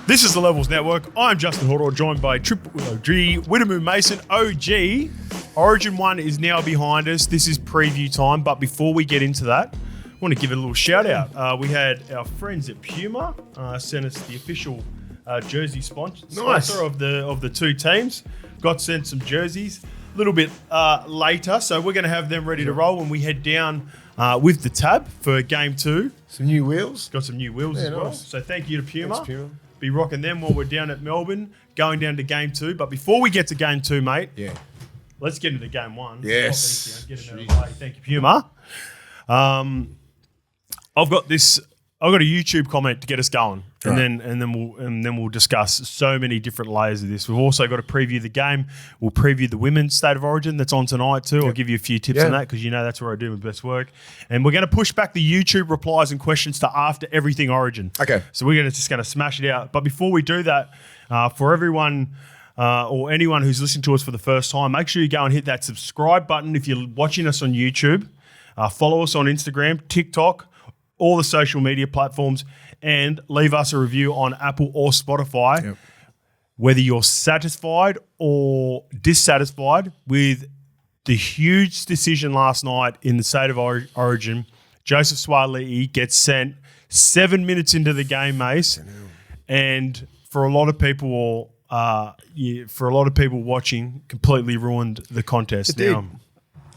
This is the Levels Network. I'm Justin Horo, joined by Triple OG, Willie Mason OG. Origin 1 is now behind us. This is preview time, but before we get into that, I want to give it a little shout out. We had our friends at Puma send us the official jersey sponsor of the two teams. Got sent some jerseys a little bit later, so we're going to have them ready to roll when we head down with the tab for game 2. Some new wheels. Got some new wheels as well. Nice. So thank you to Puma. Thanks, Puma. Be rocking them while we're down at Melbourne, going down to game 2. But before we get to game 2, mate, let's get into game 1. Yes. Get it out of the way. Thank you, Puma. I've got a YouTube comment to get us going, and then we'll discuss so many different layers of this. We've also got to preview the game. We'll preview the women's state of origin that's on tonight too. I'll give you a few tips on that because you know that's where I do my best work. And we're going to push back the YouTube replies and questions to after everything Origin. Okay. So we're just going to smash it out. But before we do that, for everyone or anyone who's listening to us for the first time, make sure you go and hit that subscribe button if you're watching us on YouTube. Follow us on Instagram, TikTok, all the social media platforms, and leave us a review on Apple or Spotify. Yep. Whether you're satisfied or dissatisfied with the huge decision last night in the state of origin, Joseph Sua'ali'i gets sent 7 minutes into the game, Mace, and for a lot of people, watching, completely ruined the contest. Now,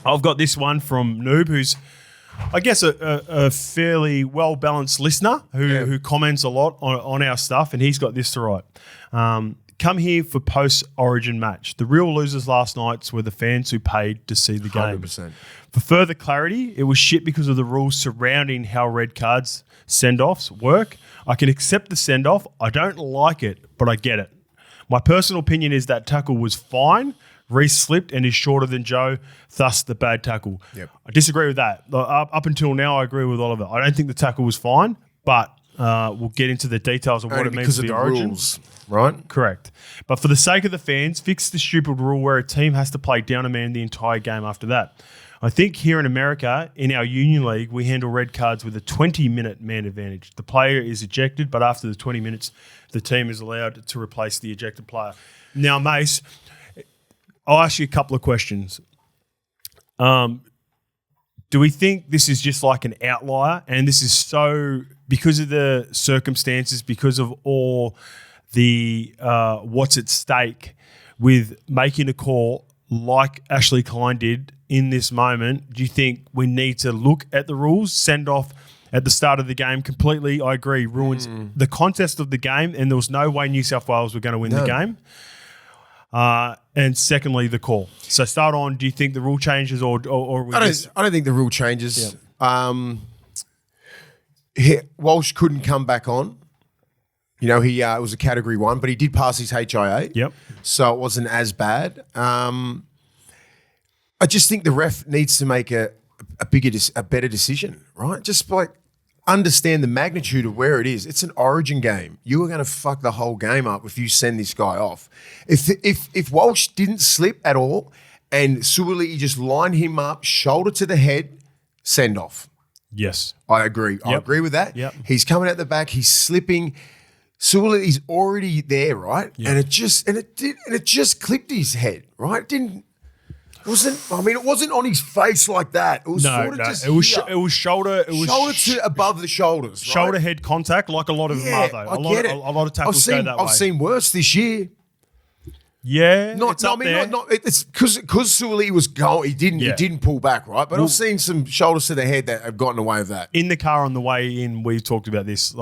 I've got this one from Noob, who's I guess a fairly well-balanced listener who comments a lot on our stuff, and he's got this to write. Come here for post-origin match. The real losers last night were the fans who paid to see the game. 100%. For further clarity, it was shit because of the rules surrounding how red cards send-offs work. I can accept the send-off. I don't like it, but I get it. My personal opinion is that tackle was fine. Reece slipped and is shorter than Joe, thus the bad tackle. Yep. I disagree with that. Up until now, I agree with Oliver. I don't think the tackle was fine, but we'll get into the details of what it means for the origin. Rules, right? Correct. But for the sake of the fans, fix the stupid rule where a team has to play down a man the entire game after that. I think here in America, in our union league, we handle red cards with a 20-minute man advantage. The player is ejected, but after the 20 minutes, the team is allowed to replace the ejected player. Now, Mace, I'll ask you a couple of questions. Do we think this is just like an outlier, and this is so because of the circumstances, because of all the what's at stake with making a call like Ashley Klein did in this moment? Do you think we need to look at the rules, send off at the start of the game completely? I agree, ruins the contest of the game, and there was no way New South Wales were going to win the game. And secondly, the call. So start on. Do you think the rule changes, or I don't think the rule changes. Walsh couldn't come back on. You know, he it was a Category 1, but he did pass his HIA. Yep. So it wasn't as bad. I just think the ref needs to make a better decision, right? Just like understand the magnitude of where it is. It's an origin game. You are going to fuck the whole game up if you send this guy off. If Walsh didn't slip at all and Sua'ali'i just lined him up, shoulder to the head, send off. Yes. I agree. Yep. I agree with that. Yep. He's coming out the back. He's slipping. Sua'ali'i's already there, right? Yep. And it just clipped his head, right? It wasn't on his face like that. It was just it was shoulder. It was shoulder to above the shoulders, right? Shoulder head contact, like a lot of them are though. I get it. A lot of tackles go that way. I've seen worse this year. Yeah, it's because Sua'ali'i was going. He didn't pull back, right? But I've seen some shoulders to the head that have gotten away with that. In the car on the way in, we talked about this.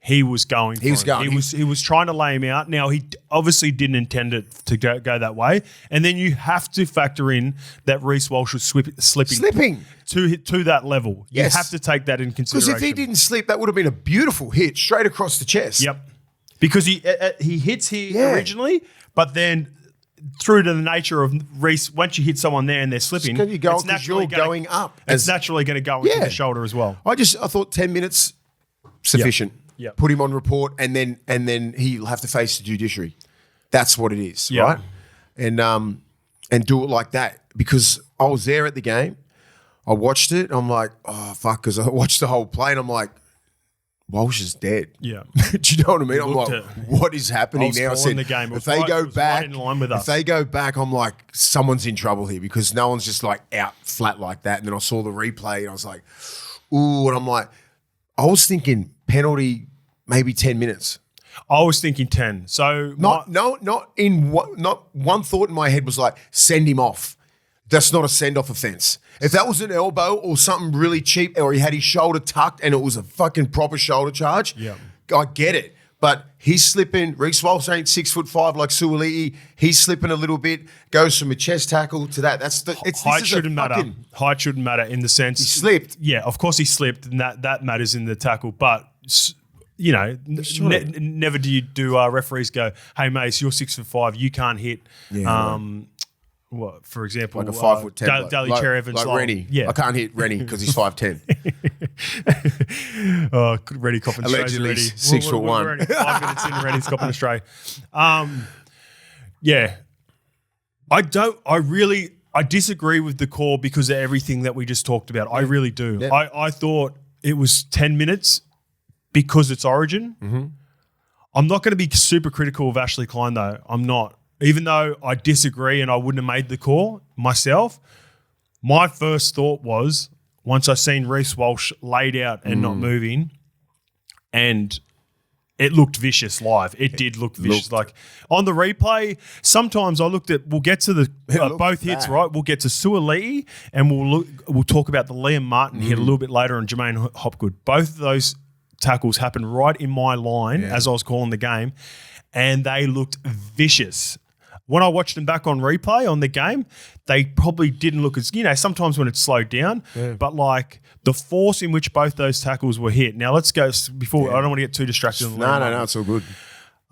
He was going. He was trying to lay him out. Now he obviously didn't intend it to go that way. And then you have to factor in that Reece Walsh was slipping to that level. Yes. You have to take that in consideration. Because if he didn't slip, that would have been a beautiful hit straight across the chest. Yep. Because he hits here originally, but then through to the nature of Reece, once you hit someone there and they're slipping, it's naturally going up. It's naturally going to go into the shoulder as well. I thought 10 minutes sufficient. Yep. Put him on report, and then he'll have to face the judiciary. That's what it is, right? And do it like that, because I was there at the game. I watched it. I'm like, oh fuck, because I watched the whole play, and I'm like, Walsh is dead. Yeah. Do you know what I mean? I'm like, at- what is happening I was now? I calling said, the game. It if was they right- go it was back, right in line with us. if they go back, I'm like, someone's in trouble here because no one's just like out flat like that. And then I saw the replay and I was like, ooh, and I'm like, I was thinking penalty, maybe 10 minutes. I was thinking 10. So Not one thought in my head was like, send him off. That's not a send-off offence. If that was an elbow or something really cheap, or he had his shoulder tucked and it was a fucking proper shoulder charge, Yeah. I get it. But he's slipping. Reece Walsh ain't 6'5" like Sua'ali'i. He's slipping a little bit. Goes from a chest tackle to that. height shouldn't matter. Height shouldn't matter in the sense He slipped. Yeah, of course he slipped, and that matters in the tackle. But you know, never do you do referees go, "Hey, Mace, you're 6'5", you can't hit." Yeah, What, for example, like a 5'10", Daly like, Cherry Evans, like Rennie. Yeah, I can't hit Rennie because he's 5'10". Oh, Rennie copping strays Allegedly already. 6'1". We're only 5 minutes in, Rennie's copping a stray. Yeah, I disagree with the call because of everything that we just talked about. I really do. Yeah. I thought it was 10 minutes because it's Origin. Mm-hmm. I'm not going to be super critical of Ashley Klein though. I'm not. Even though I disagree and I wouldn't have made the call myself, my first thought was once I seen Reece Walsh laid out and not moving, and it looked vicious live. It did look vicious. Like on the replay, sometimes I looked at. We'll get to the both hits, right? We'll get to Sua'ali'i and we'll talk about the Liam Martin hit a little bit later on Jermaine Hopgood. Both of those tackles happened right in my line as I was calling the game, and they looked vicious. When I watched them back on replay on the game, they probably didn't look as, sometimes when it's slowed down, but like the force in which both those tackles were hit. Now let's go before, I don't want to get too distracted. No, it's all good.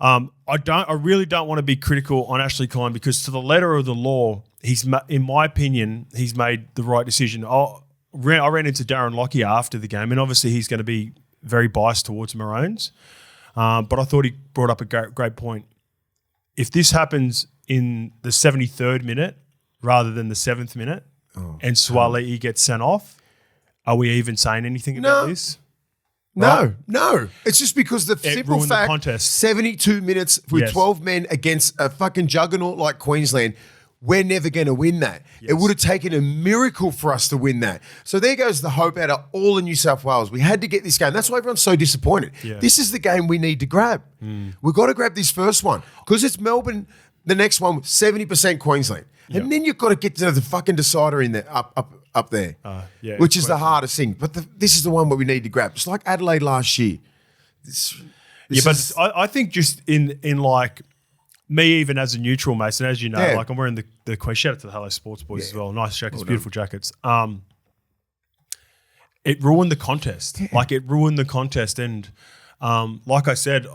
I really don't want to be critical on Ashley Klein because to the letter of the law, in my opinion, he's made the right decision. I ran into Darren Lockyer after the game, and obviously he's going to be very biased towards Maroons. But I thought he brought up a great point. If this happens in the 73rd minute rather than the 7th minute and Sua'ali'i gets sent off, are we even saying anything about this? No. It's just because the simple ruined the fact, contest. 72 minutes with Yes. 12 men against a fucking juggernaut like Queensland, we're never going to win that. It would have taken a miracle for us to win that. So there goes the hope out of all of New South Wales. We had to get this game. That's why everyone's so disappointed. Yeah. This is the game we need to grab. We've got to grab this first one because it's Melbourne, the next one, 70% Queensland. And then you've got to get to the fucking decider in there, up there, which is the hardest thing. But this is the one where we need to grab. It's like Adelaide last year. But I think just in like me, even as a neutral, Mason, as you know, like I'm wearing the Queen. Shout out to the Hello Sports boys as well. Nice jackets, beautiful jackets. It ruined the contest. Like it ruined the contest, and like I said,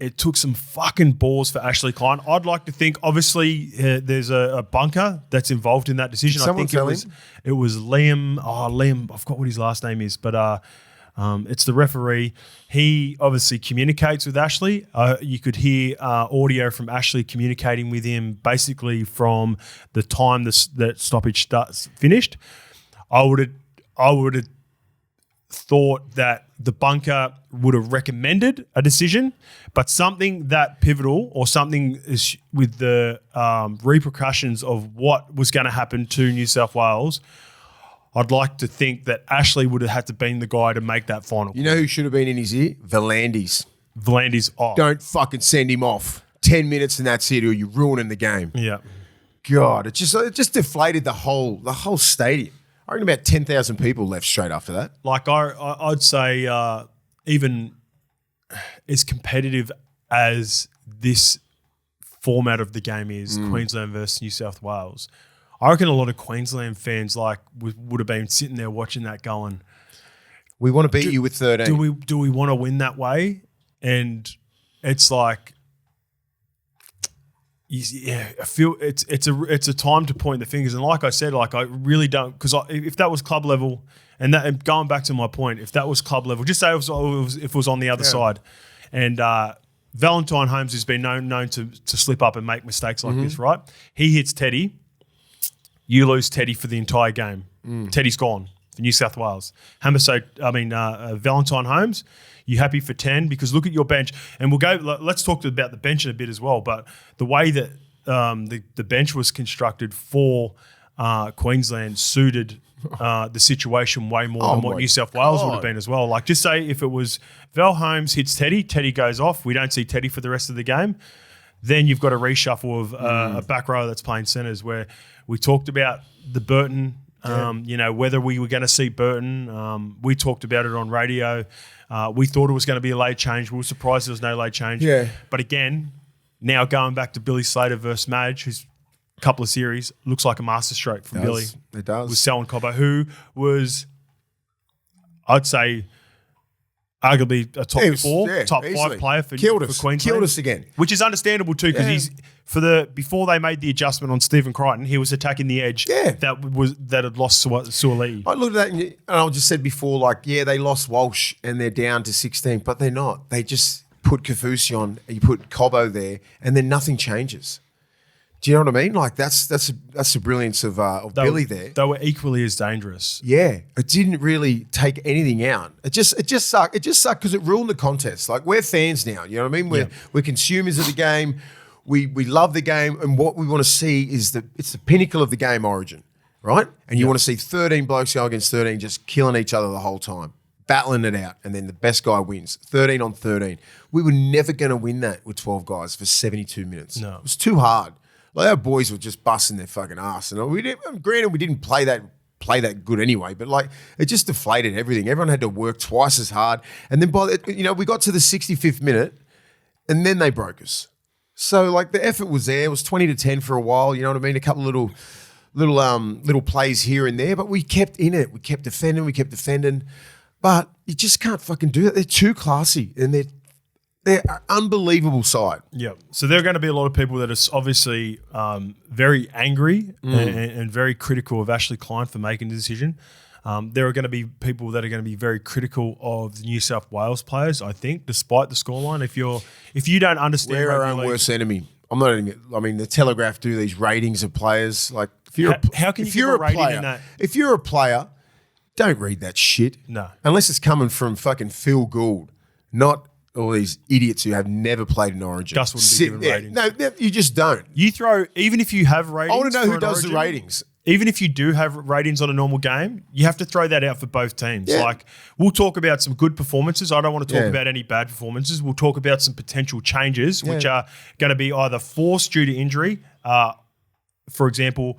it took some fucking balls for Ashley Klein. I'd like to think, obviously, there's a bunker that's involved in that decision. I think it was Liam. Oh, Liam, I forgot what his last name is, but it's the referee. He obviously communicates with Ashley. You could hear audio from Ashley communicating with him basically from the time that stoppage finished. I would have thought that the bunker would have recommended a decision, but something that pivotal or something is with the repercussions of what was going to happen to New South Wales, I'd like to think that Ashley would have had to been the guy to make that final. You know who should have been in his ear? Volandis. Volandis off. Don't fucking send him off. 10 minutes and that's it, or you're ruining the game. Yeah. God, it just deflated the whole stadium. I reckon about 10,000 people left straight after that. Like I'd say even as competitive as this format of the game is, Queensland versus New South Wales, I reckon a lot of Queensland fans would have been sitting there watching that going, we want to beat you with 13. Do we want to win that way? And it's like, yeah, I feel it's a time to point the fingers. And like I said, like I really don't, because if that was club level, and going back to my point, if that was club level, just say if it was on the other side, and Valentine Holmes has been known to slip up and make mistakes like this, right? He hits Teddy, you lose Teddy for the entire game. Teddy's gone for New South Wales. Valentine Holmes, you happy for 10? Because look at your bench. And let's talk about the bench in a bit as well. But the way that the bench was constructed for Queensland suited the situation way more than what New South Wales would have been as well. Like, just say if it was Val Holmes hits Teddy, Teddy goes off, we don't see Teddy for the rest of the game, then you've got a reshuffle of a back row that's playing centres, where we talked about the Burton, whether we were going to see Burton. We talked about it on radio. We thought it was going to be a late change. We were surprised there was no late change. Yeah. But again, now going back to Billy Slater versus Madge, who's a couple of series, looks like a masterstroke from Billy. It does. With Selwyn Cobbo, who was, I'd say, arguably a top top easily. 5 player for Queensland. Killed us again. Which is understandable too, because before they made the adjustment on Stephen Crichton, he was attacking the edge that had lost Sua'ali'i. I looked at that and I just said before, they lost Walsh and they're down to 16, but they're not. They just put Kaufusi on, you put Cobbo there, and then nothing changes. Do you know what I mean? That's the brilliance of Billy there. They were equally as dangerous. Yeah, it didn't really take anything out. It just sucked. It just sucked because it ruined the contest. Like, we're fans now. You know what I mean? We're consumers of the game. We love the game, and what we want to see is it's the pinnacle of the game, Origin, right? And you want to see 13 blokes go against 13, just killing each other the whole time, battling it out, and then the best guy wins. 13 on 13. We were never going to win that with 12 guys for 72 minutes. No, it was too hard. Like, our boys were just busting their fucking ass, and granted we didn't play that good anyway, but it just deflated everything. Everyone had to work twice as hard, and then we got to the 65th minute, and then they broke us. So the effort was there. It was 20-10 for a while. You know what I mean? A couple of little plays here and there, but we kept in it. We kept defending, but you just can't fucking do that. They're too classy, and they're an unbelievable side. Yeah. So there are going to be a lot of people that are obviously very angry and very critical of Ashley Klein for making the decision. There are going to be people that are going to be very critical of the New South Wales players, I think, despite the scoreline. If you don't understand, we're our own worst enemy. I'm not even. I mean, the Telegraph do these ratings of players. Like, if you're if you're a player, don't read that shit. No, unless it's coming from fucking Phil Gould, not all these idiots who have never played an Origin. Gus wouldn't be given ratings. No, you just don't. You throw, even if you have ratings. I want to know who does the ratings. Even if you do have ratings on a normal game, you have to throw that out for both teams. Yeah. We'll talk about some good performances. I don't want to talk about any bad performances. We'll talk about some potential changes, which are going to be either forced due to injury. For example,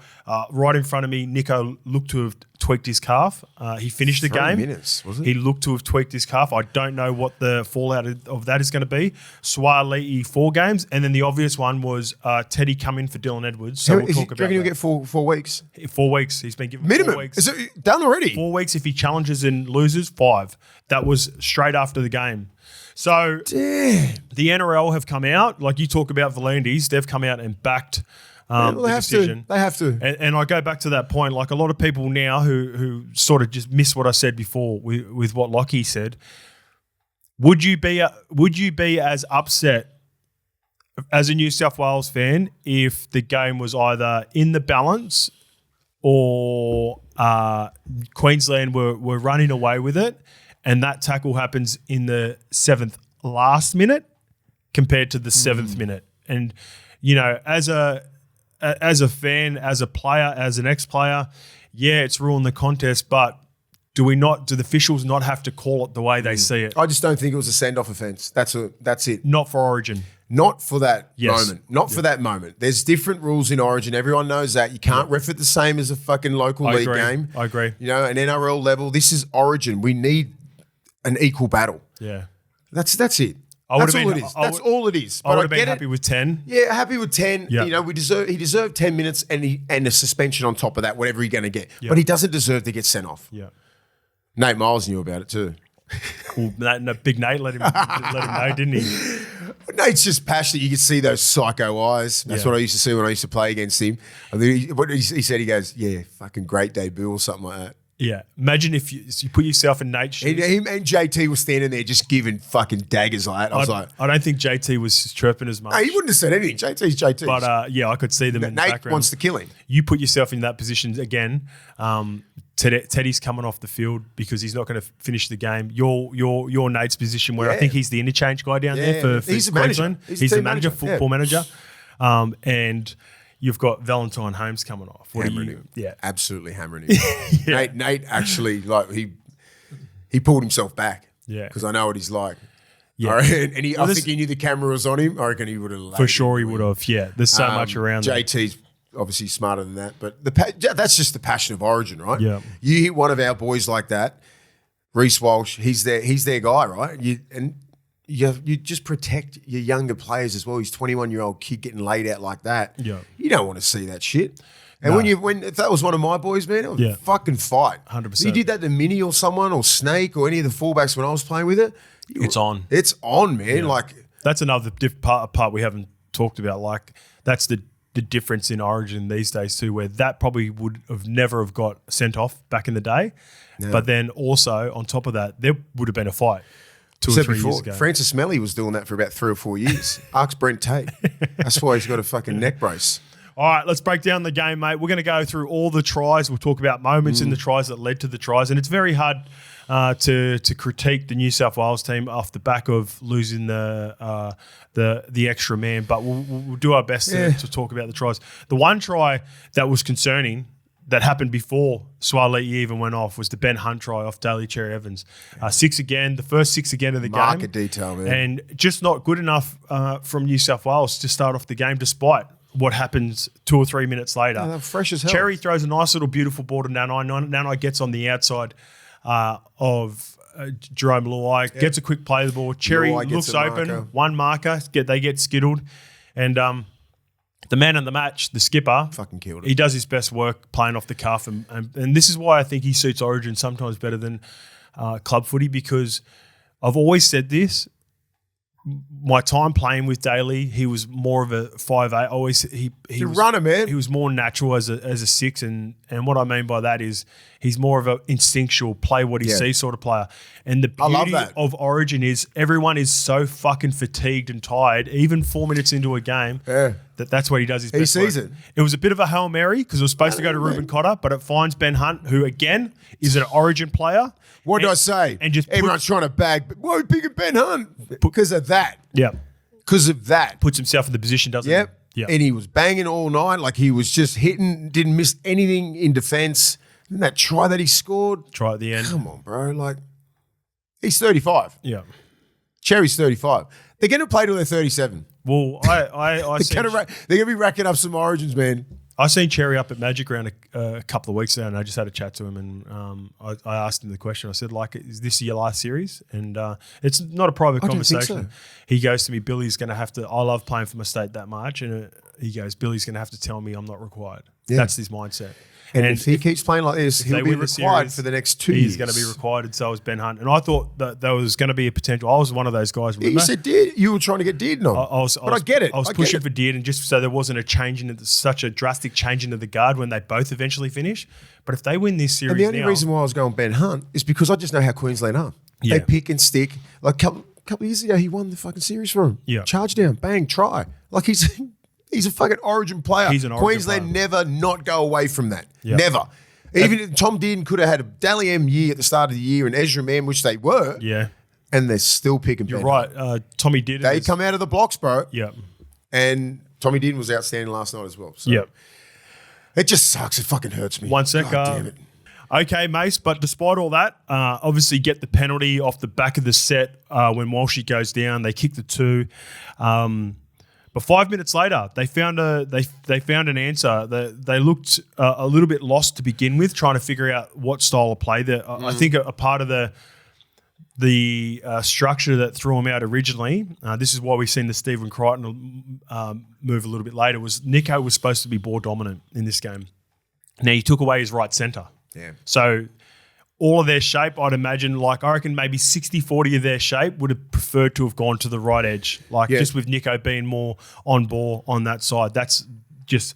right in front of me, Nico looked to have tweaked his calf. He finished the game. 3 minutes, was it? He looked to have tweaked his calf. I don't know what the fallout of that is going to be. Sua'ali'i 4 games. And then the obvious one was Teddy come in for Dylan Edwards. So we'll talk about that. Do you reckon he'll get 4 weeks? 4 weeks. He's been given minimum. 4 weeks. Is it done already? 4 weeks if he challenges and loses, 5. That was straight after the game. So the NRL have come out, like you talk about Volandis, they've come out and backed the decision. They have to. And I go back to that point, like a lot of people now who sort of just miss what I said before with what Lockie said. Would you be as upset as a New South Wales fan if the game was either in the balance or Queensland were running away with it, and that tackle happens in the 7th last minute compared to the 7th minute? And as a fan, as a player, as an ex-player, it's ruined the contest, but do the officials not have to call it the way they see it? I just don't think it was a send-off offence. That's it. Not for Origin. Not for that moment. Not for that moment. There's different rules in Origin. Everyone knows that. You can't ref it the same as a fucking local league game. I agree. An NRL level. This is Origin. We need an equal battle. Yeah. That's it. That's all it is. I would have been happy with 10. Yeah, happy with 10. Yeah. He deserved 10 minutes and a suspension on top of that, whatever you're going to get. Yeah. But he doesn't deserve to get sent off. Yeah. Nate Miles knew about it too. Well, Big Nate let him know, didn't he? Nate's just passionate. You can see those psycho eyes. That's what I used to see when I used to play against him. What he said, he goes, fucking great debut or something like that. Yeah. Imagine if you put yourself in Nate's shoes. Him and JT were standing there just giving fucking daggers like that. I don't think JT was chirping as much. No, he wouldn't have said anything. JT's JT. But I could see them in the background. Nate wants to kill him. You put yourself in that position again. Teddy's coming off the field because he's not going to finish the game. You're Nate's position where I think he's the interchange guy down there for he's Queensland. He's the manager, football manager. And you've got Valentine Holmes coming off. Hammering him. Yeah. Absolutely hammering him. Nate actually, like, he pulled himself back. Yeah. Because I know what he's like. Yeah. I think he knew the camera was on him. I reckon he would have. For sure he would have, yeah. There's so much around there. JT's obviously smarter than that, but that's just the passion of Origin, right? Yeah. You hit one of our boys like that, Reece Walsh, he's their guy, right? You just protect your younger players as well. He's 21-year-old kid getting laid out like that. Yeah. You don't want to see that shit. And if that was one of my boys, man, it would fucking fight. 100%. You did that to Mini or someone or Snake or any of the fullbacks when I was playing with it. It's on. It's on, man. Yeah. Like, that's another part we haven't talked about. Like, that's the difference in Origin these days too, where that probably would have never have got sent off back in the day. No. But then also on top of that, there would have been a fight 2 or 3 years ago. Francis Melly was doing that for about 3 or 4 years. Ask Brent Tate. That's why he's got a fucking neck brace. All right, let's break down the game, mate. We're going to go through all the tries. We'll talk about moments in the tries that led to the tries. And it's very hard to critique the New South Wales team off the back of losing the extra man. But we'll do our best to talk about the tries. The one try that was concerning that happened before Sua'ali'i even went off was the Ben Hunt try off Daly Cherry Evans. 6 again, the first 6 again of the game. Market detail, man. And just not good enough from New South Wales to start off the game despite what happens 2 or 3 minutes later. They're fresh as hell. Cherry throws a nice little beautiful ball to Nanai. Nanai gets on the outside of Jerome Luai, gets a quick play of the ball. Cherry looks open, one marker, they get skittled. And the man in the match, the skipper, fucking killed it. He does his best work playing off the cuff. And this is why I think he suits Origin sometimes better than club footy, because I've always said this. My time playing with Daly, he was more of a 5'8". He was runner, man. He was more natural as a 6, and what I mean by that is he's more of an instinctual play what he sees sort of player. And the beauty of Origin is everyone is so fucking fatigued and tired, even 4 minutes into a game, that's what he does his best. He sees it. It was a bit of a Hail Mary because it was supposed to go to Ruben Cotter, but it finds Ben Hunt, who again is an Origin player. What did I say? And just everyone's trying to bag. But why are we picking Ben Hunt? Because of that. Yeah. Because of that. Puts himself in the position, doesn't he? Yeah. And he was banging all night. Like he was just hitting, didn't miss anything in defence. And that try that he scored. Try at the end. Come on, bro. Like, he's 35. Yeah. Cherry's 35. They're going to play till they're 37. Well, they're going to be racking up some Origins, man. I seen Cherry up at Magic Round a couple of weeks ago, and I just had a chat to him, and I asked him the question. I said, like, is this your last series? And it's not a private conversation. Don't think so. He goes to me, Billy's going to have to – I love playing for my state that much. And he goes, Billy's going to have to tell me I'm not required. Yeah. That's his mindset. And if he keeps playing like this, he'll be required for the next 2 years. He's going to be required, and so is Ben Hunt. And I thought that there was going to be a potential. I was one of those guys. You said Deard. You were trying to get Deard on. I get it. I was pushing for Deard, and just so there wasn't such a drastic change into the guard when they both eventually finish. But if they win this series, and the only reason why I was going Ben Hunt is because I just know how Queensland are. Yeah. They pick and stick. Like a couple of years ago, he won the fucking series for him. Yeah, charge down, bang, try. Like he's a fucking Origin player. He's an Origin Queensland player. Never not go away from that. Yep. Never. Even Tom Dearden could have had a Dally M year at the start of the year and Ezra Mann, which they were. Yeah. And they're still picking You're right. Tommy Dearden. They come out of the blocks, bro. Yeah. And Tommy Dearden was outstanding last night as well. So yeah. It just sucks. It fucking hurts me. 1 sec. God damn it. Okay, Mace, but despite all that, obviously get the penalty off the back of the set when Walshy goes down. They kick the 2. But 5 minutes later, they found an answer. They looked a little bit lost to begin with, trying to figure out what style of play. I think a part of the structure that threw them out originally, this is why we've seen the Stephen Crichton move a little bit later, was Nico was supposed to be ball dominant in this game. Now, he took away his right centre. Yeah. So all of their shape, I'd imagine, I reckon maybe 60-40 of their shape would have preferred to have gone to the right edge. Just with Nico being more on ball on that side. That's just,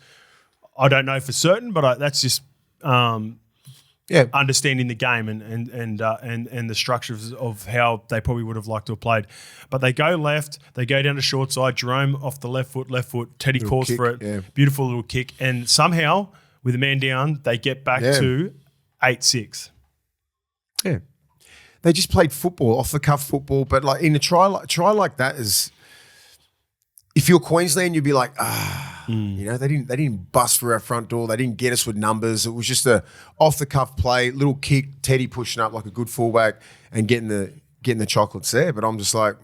I don't know for certain, but that's just understanding the game and the structure of how they probably would have liked to have played. But they go left, they go down to short side, Jerome off the left foot, Teddy little calls kick, for it, beautiful little kick. And somehow, with a man down, they get back to 8-6. Yeah. They just played football, off-the-cuff football, but like in a try like that is, if you're Queensland, you'd be like, you know, they didn't bust through our front door. They didn't get us with numbers. It was just a off-the-cuff play, little kick, Teddy pushing up like a good fullback and getting the chocolates there. But I'm just like,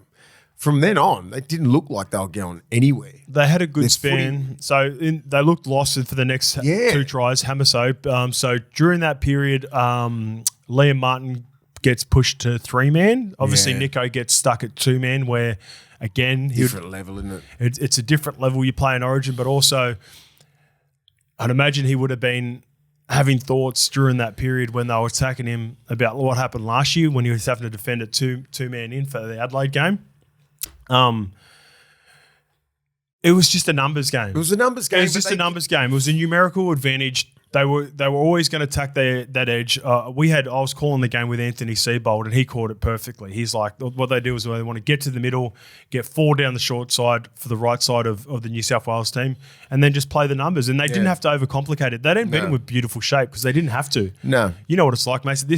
from then on, they didn't look like they were going anywhere. They had a good span. So they looked lost for the next 2 tries, Hamaso. So during that period, Liam Martin gets pushed to 3-man. Obviously, Nico gets stuck at 2-man where, again, different level, isn't it? It's a different level you play in Origin, but also I'd imagine he would have been having thoughts during that period when they were attacking him about what happened last year when he was having to defend at 2-man in for the Adelaide game. It was just a numbers game. It was a numbers game. It was just a numbers game. It was a numerical advantage. They were always going to attack that edge. I was calling the game with Anthony Seibold, and he caught it perfectly. He's like, what they do is they want to get to the middle, get 4 down the short side for the right side of the New South Wales team, and then just play the numbers. And they didn't have to overcomplicate it. They didn't beat him with beautiful shape because they didn't have to. No. You know what it's like, Mason.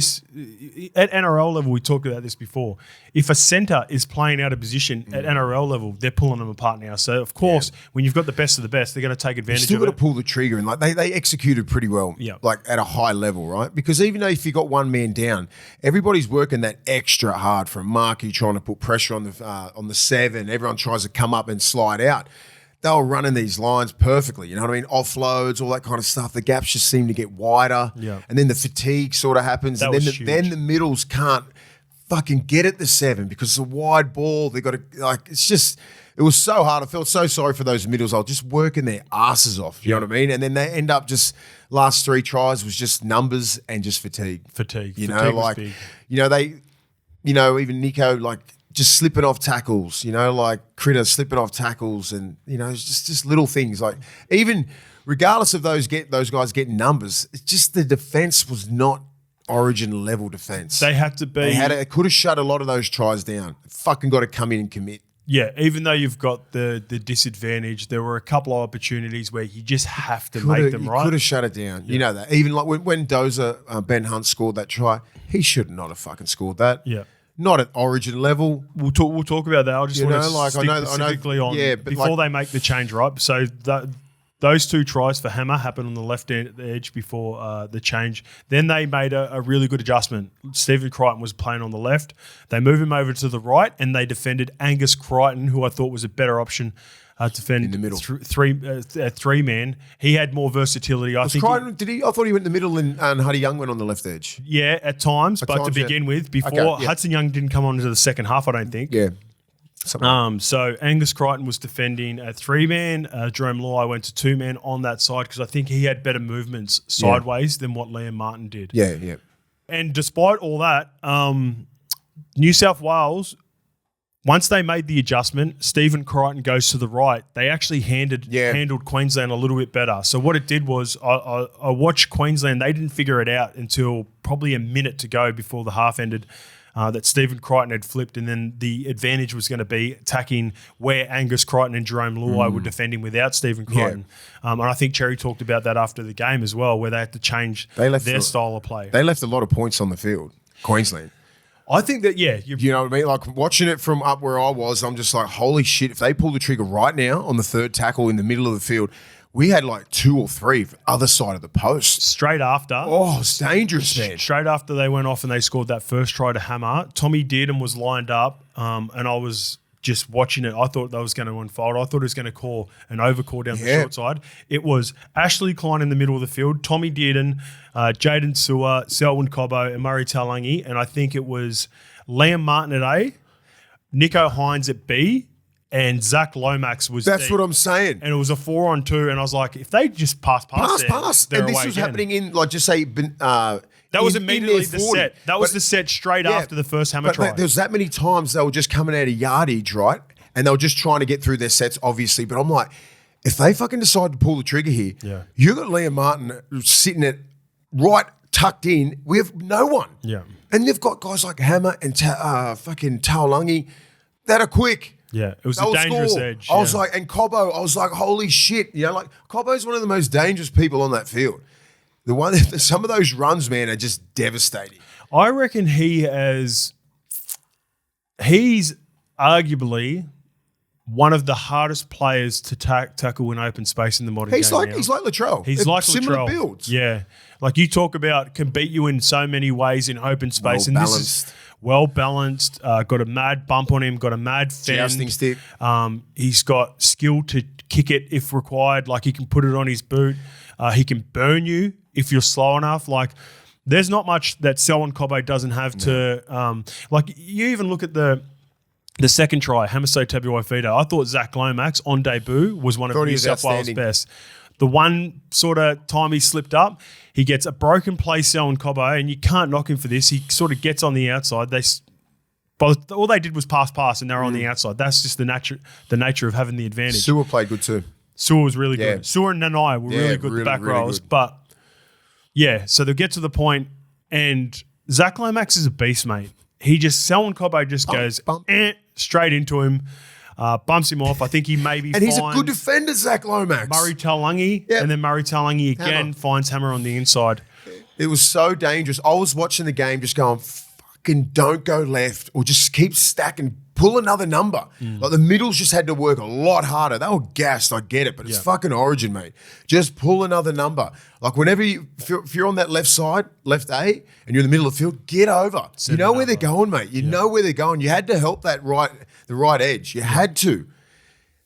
At NRL level, we talked about this before. If a centre is playing out of position at NRL level, they're pulling them apart now. So, of course, when you've got the best of the best, they're going to take advantage of it. You've still got to pull the trigger, and like they executed pretty well, like at a high level, right? Because even though if you got one man down, everybody's working that extra hard from Marky trying to put pressure on the 7. Everyone tries to come up and slide out. They were running these lines perfectly, you know what I mean? Offloads, all that kind of stuff. The gaps just seem to get wider, and then the fatigue sort of happens, then the middles can't fucking get at the 7 because it's a wide ball. They got to it was so hard. I felt so sorry for those middles. I was just working their asses off. You know what I mean? And then they end up just last 3 tries was just numbers and just fatigue. You know, like big. Even Nico like just slipping off tackles. You know, like Critter slipping off tackles, and it's just little things like even regardless of those guys getting numbers, it's just the defense was not Origin level defense. They had to be. They could have shut a lot of those tries down. Fucking got to come in and commit. Yeah, even though you've got the disadvantage, there were a couple of opportunities where you just have to make them right. You could have shut it down. Yeah. You know that. Even like when Dozer, Ben Hunt scored that try, he should not have fucking scored that. Yeah. Not at Origin level. We'll talk about that. I just want to stick specifically on before they make the change, right? So those 2 tries for Hammer happened on the left edge before the change. Then they made a really good adjustment. Stephen Crichton was playing on the left. They moved him over to the right, and they defended Angus Crichton, who I thought was a better option to defend in the middle. 3-man. He had more versatility. I think. Crichton, I thought he went in the middle, and Huddy Young went on the left edge. Yeah, at times. To begin with, before Hudson Young didn't come on into the second half, I don't think. Yeah. So Angus Crichton was defending a 3-man. Jerome Luai went to 2-man on that side because I think he had better movements sideways than what Liam Martin did. Yeah. And despite all that, New South Wales, once they made the adjustment, Stephen Crichton goes to the right. They actually handled Queensland a little bit better. So what it did was I watched Queensland. They didn't figure it out until probably a minute to go before the half ended. That Stephen Crichton had flipped, and then the advantage was going to be attacking where Angus Crichton and Jerome Luai were defending without Stephen Crichton. And I think Cherry talked about that after the game as well, where they had to change their style of play. They left a lot of points on the field, Queensland. I think that, you know what I mean? Like watching it from up where I was, I'm just like, holy shit, if they pull the trigger right now on the 3rd tackle in the middle of the field, we had like 2 or 3 for the other side of the post. Straight after. Oh, it's dangerous, man. Straight after they went off and they scored that first try to Hammer, Tommy Dearden was lined up, and I was just watching it. I thought that was going to unfold. I thought it was going to call an overcall down the short side. It was Ashley Klein in the middle of the field, Tommy Dearden, Jaden Sewer, Selwyn Cobbo, and Murray Talangi, and I think it was Liam Martin at A, Nico Hines at B, and Zach Lomax was That's what I'm saying. And it was a 4-on-2, and I was like, if they just pass. And this was happening in, like, just say... that was immediately the set. That was the set straight after the first Hammer try. There was that many times they were just coming out of yardage, right? And they were just trying to get through their sets, obviously. But I'm like, if they fucking decide to pull the trigger here, you got Liam Martin sitting at right tucked in. We have no one. Yeah. And they've got guys like Hammer and fucking Taolangi that are quick. Yeah, it was a dangerous edge. I was like, and Cobbo, I was like, holy shit. You know, like Cobbo's one of the most dangerous people on that field. Some of those runs, man, are just devastating. I reckon he's arguably one of the hardest players to tackle in open space in the modern game. He's like Latrell. He's like similar Latrell. builds. Yeah. Like you talk about can beat you in so many ways in open space. And this is well balanced, got a mad bump on him, got a mad fend. Jousting stick. He's got skill to kick it if required. Like he can put it on his boot. He can burn you if you're slow enough. Like there's not much that Selwyn Cobbo doesn't have to like you even look at the second try, Hamiso Tabuai-Fidow. I thought Zach Lomax on debut was one of New South Wales' best. The one sort of time he slipped up, he gets a broken play, Selwyn Cobbo, and you can't knock him for this. He sort of gets on the outside. All they did was pass, and they're on the outside. That's just the nature of having the advantage. Sua played good too. Sua was really good. Sua and Nanai were really good, the back rows. Good. But, yeah, so they'll get to the point, and Zach Lomax is a beast, mate. Selwyn Cobbo just goes straight into him, bumps him off. I think he maybe and he's a good defender, Zach Lomax. Murray Taulagi, and then Murray Taulagi again finds Hammer on the inside. It was so dangerous. I was watching the game just going, fucking don't go left or just keep stacking, pull another number. Like the middles just had to work a lot harder. They were gassed, I get it, but it's fucking Origin, mate. Just pull another number. Like whenever if you're on that left side, left A, and you're in the middle of the field, get over. You know where they're going, mate. You know where they're going. You had to help the right edge. You had to.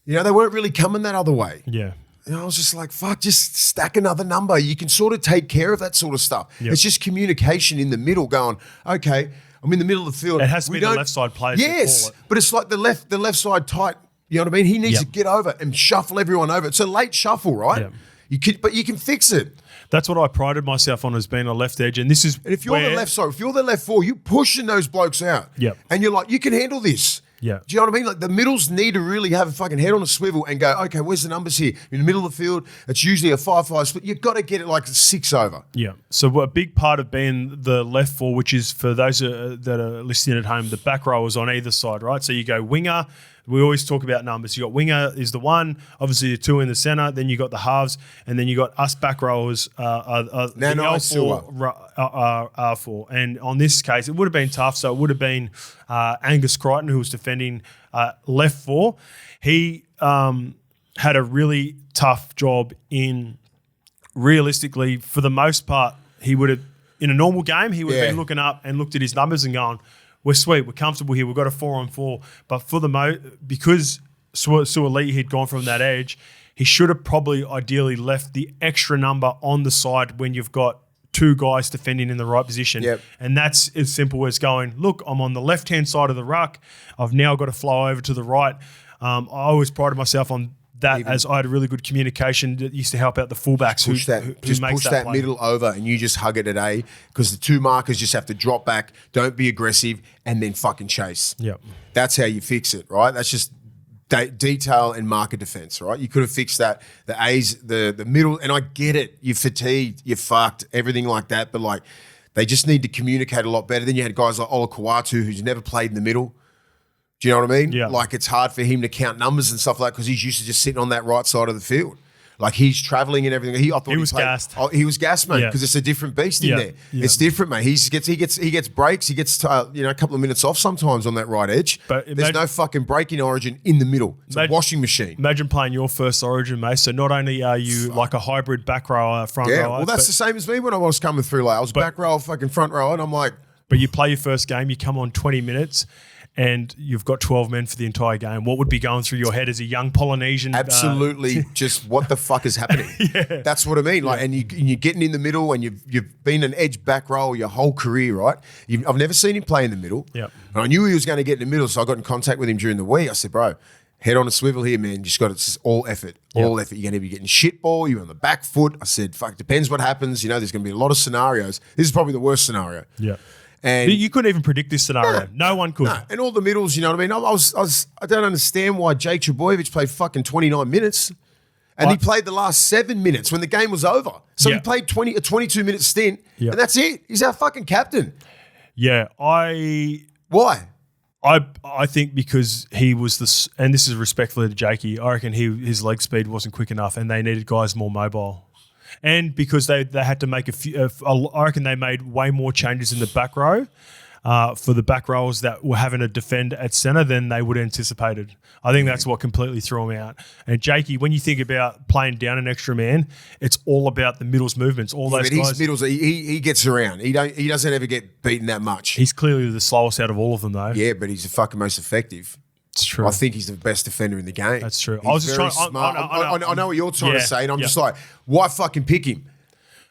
You know, they weren't really coming that other way. Yeah. And I was just like, fuck, just stack another number. You can sort of take care of that sort of stuff. Yep. It's just communication in the middle going, okay, I'm in the middle of the field. It has to be the left side players. Yes, but it's like the left side tight. You know what I mean? He needs to get over and shuffle everyone over. It's a late shuffle, right? Yep. But you can fix it. That's what I prided myself on as being a left edge. And this is if you're the left side, if you're the left four, you're pushing those blokes out. Yep. And you're like, you can handle this. Yeah. Do you know what I mean? Like the middles need to really have a fucking head on a swivel and go, okay, where's the numbers here? In the middle of the field, it's usually a 5-5 split. You've got to get it like 6 over. Yeah. So a big part of being the left four, which is for those that are listening at home, the back row is on either side, right? So you go winger. We always talk about numbers. You got winger is the one, obviously the two in the center. Then you got the halves, and then you got us back rowers the L4, R4. And on this case, it would have been tough. So it would have been Angus Crichton, who was defending left four. He had a really tough job in realistically, for the most part, he would have in a normal game he would have been looking up and looked at his numbers and going, we're sweet, we're comfortable here, we've got a 4-on-4. But for because Sua'ali'i had gone from that edge, he should have probably ideally left the extra number on the side when you've got two guys defending in the right position. Yep. And that's as simple as going, look, I'm on the left-hand side of the ruck. I've now got to flow over to the right. I always prided myself on that as I had a really good communication that used to help out the fullbacks push that middle over and you just hug it at A because the two markers just have to drop back, don't be aggressive, and then fucking chase. Yep. That's how you fix it, right? That's just detail and marker defense, right? You could have fixed that. The A's, the middle, and I get it. You're fatigued, you're fucked, everything like that, but like they just need to communicate a lot better. Then you had guys like Ola Kawatu who's never played in the middle. Do you know what I mean? Yeah. Like it's hard for him to count numbers and stuff like that because he's used to just sitting on that right side of the field. Like he's traveling and everything. I thought he was gassed. Oh, he was gassed, mate, because it's a different beast in there. Yeah. It's different, mate. He gets breaks. He gets a couple of minutes off sometimes on that right edge. But there's no fucking break in Origin in the middle. It's a washing machine. Imagine playing your first Origin, mate. So not only are you like a hybrid back rower, front rower. Well, that's the same as me when I was coming through. Like I was back rower, fucking front rower, and I'm like. But you play your first game, you come on 20 minutes. And you've got 12 men for the entire game. What would be going through your head as a young Polynesian? Absolutely, just what the fuck is happening? That's what I mean. Like, and you're getting in the middle, and you've been an edge back row your whole career, right? I've never seen him play in the middle. Yep. And I knew he was going to get in the middle, so I got in contact with him during the week. I said, bro, head on a swivel here, man. You just got it's all effort, all effort. You're going to be getting shit ball. You're on the back foot. I said, fuck, depends what happens. You know, there's going to be a lot of scenarios. This is probably the worst scenario. Yeah. And you couldn't even predict this scenario. No one could. And all the middles, you know what I mean? I don't understand why Jake Trbojevic played fucking 29 minutes. And he played the last 7 minutes when the game was over. So he played a 22-minute stint, and that's it. He's our fucking captain. Yeah, Why? I think because he was and this is respectfully to Jakey, I reckon his leg speed wasn't quick enough and they needed guys more mobile. And because they had to make a few, I reckon they made way more changes in the back row for the back rows that were having to defend at centre than they would have anticipated. I think that's what completely threw them out. And Jakey, when you think about playing down an extra man, it's all about the middles movements. All those guys. His middles, he gets around. He doesn't ever get beaten that much. He's clearly the slowest out of all of them, though. Yeah, but he's the fucking most effective. It's true. I think he's the best defender in the game. That's true. He's I was just very trying. smart. I know what you're trying to say, and I'm yeah. just like, why fucking pick him?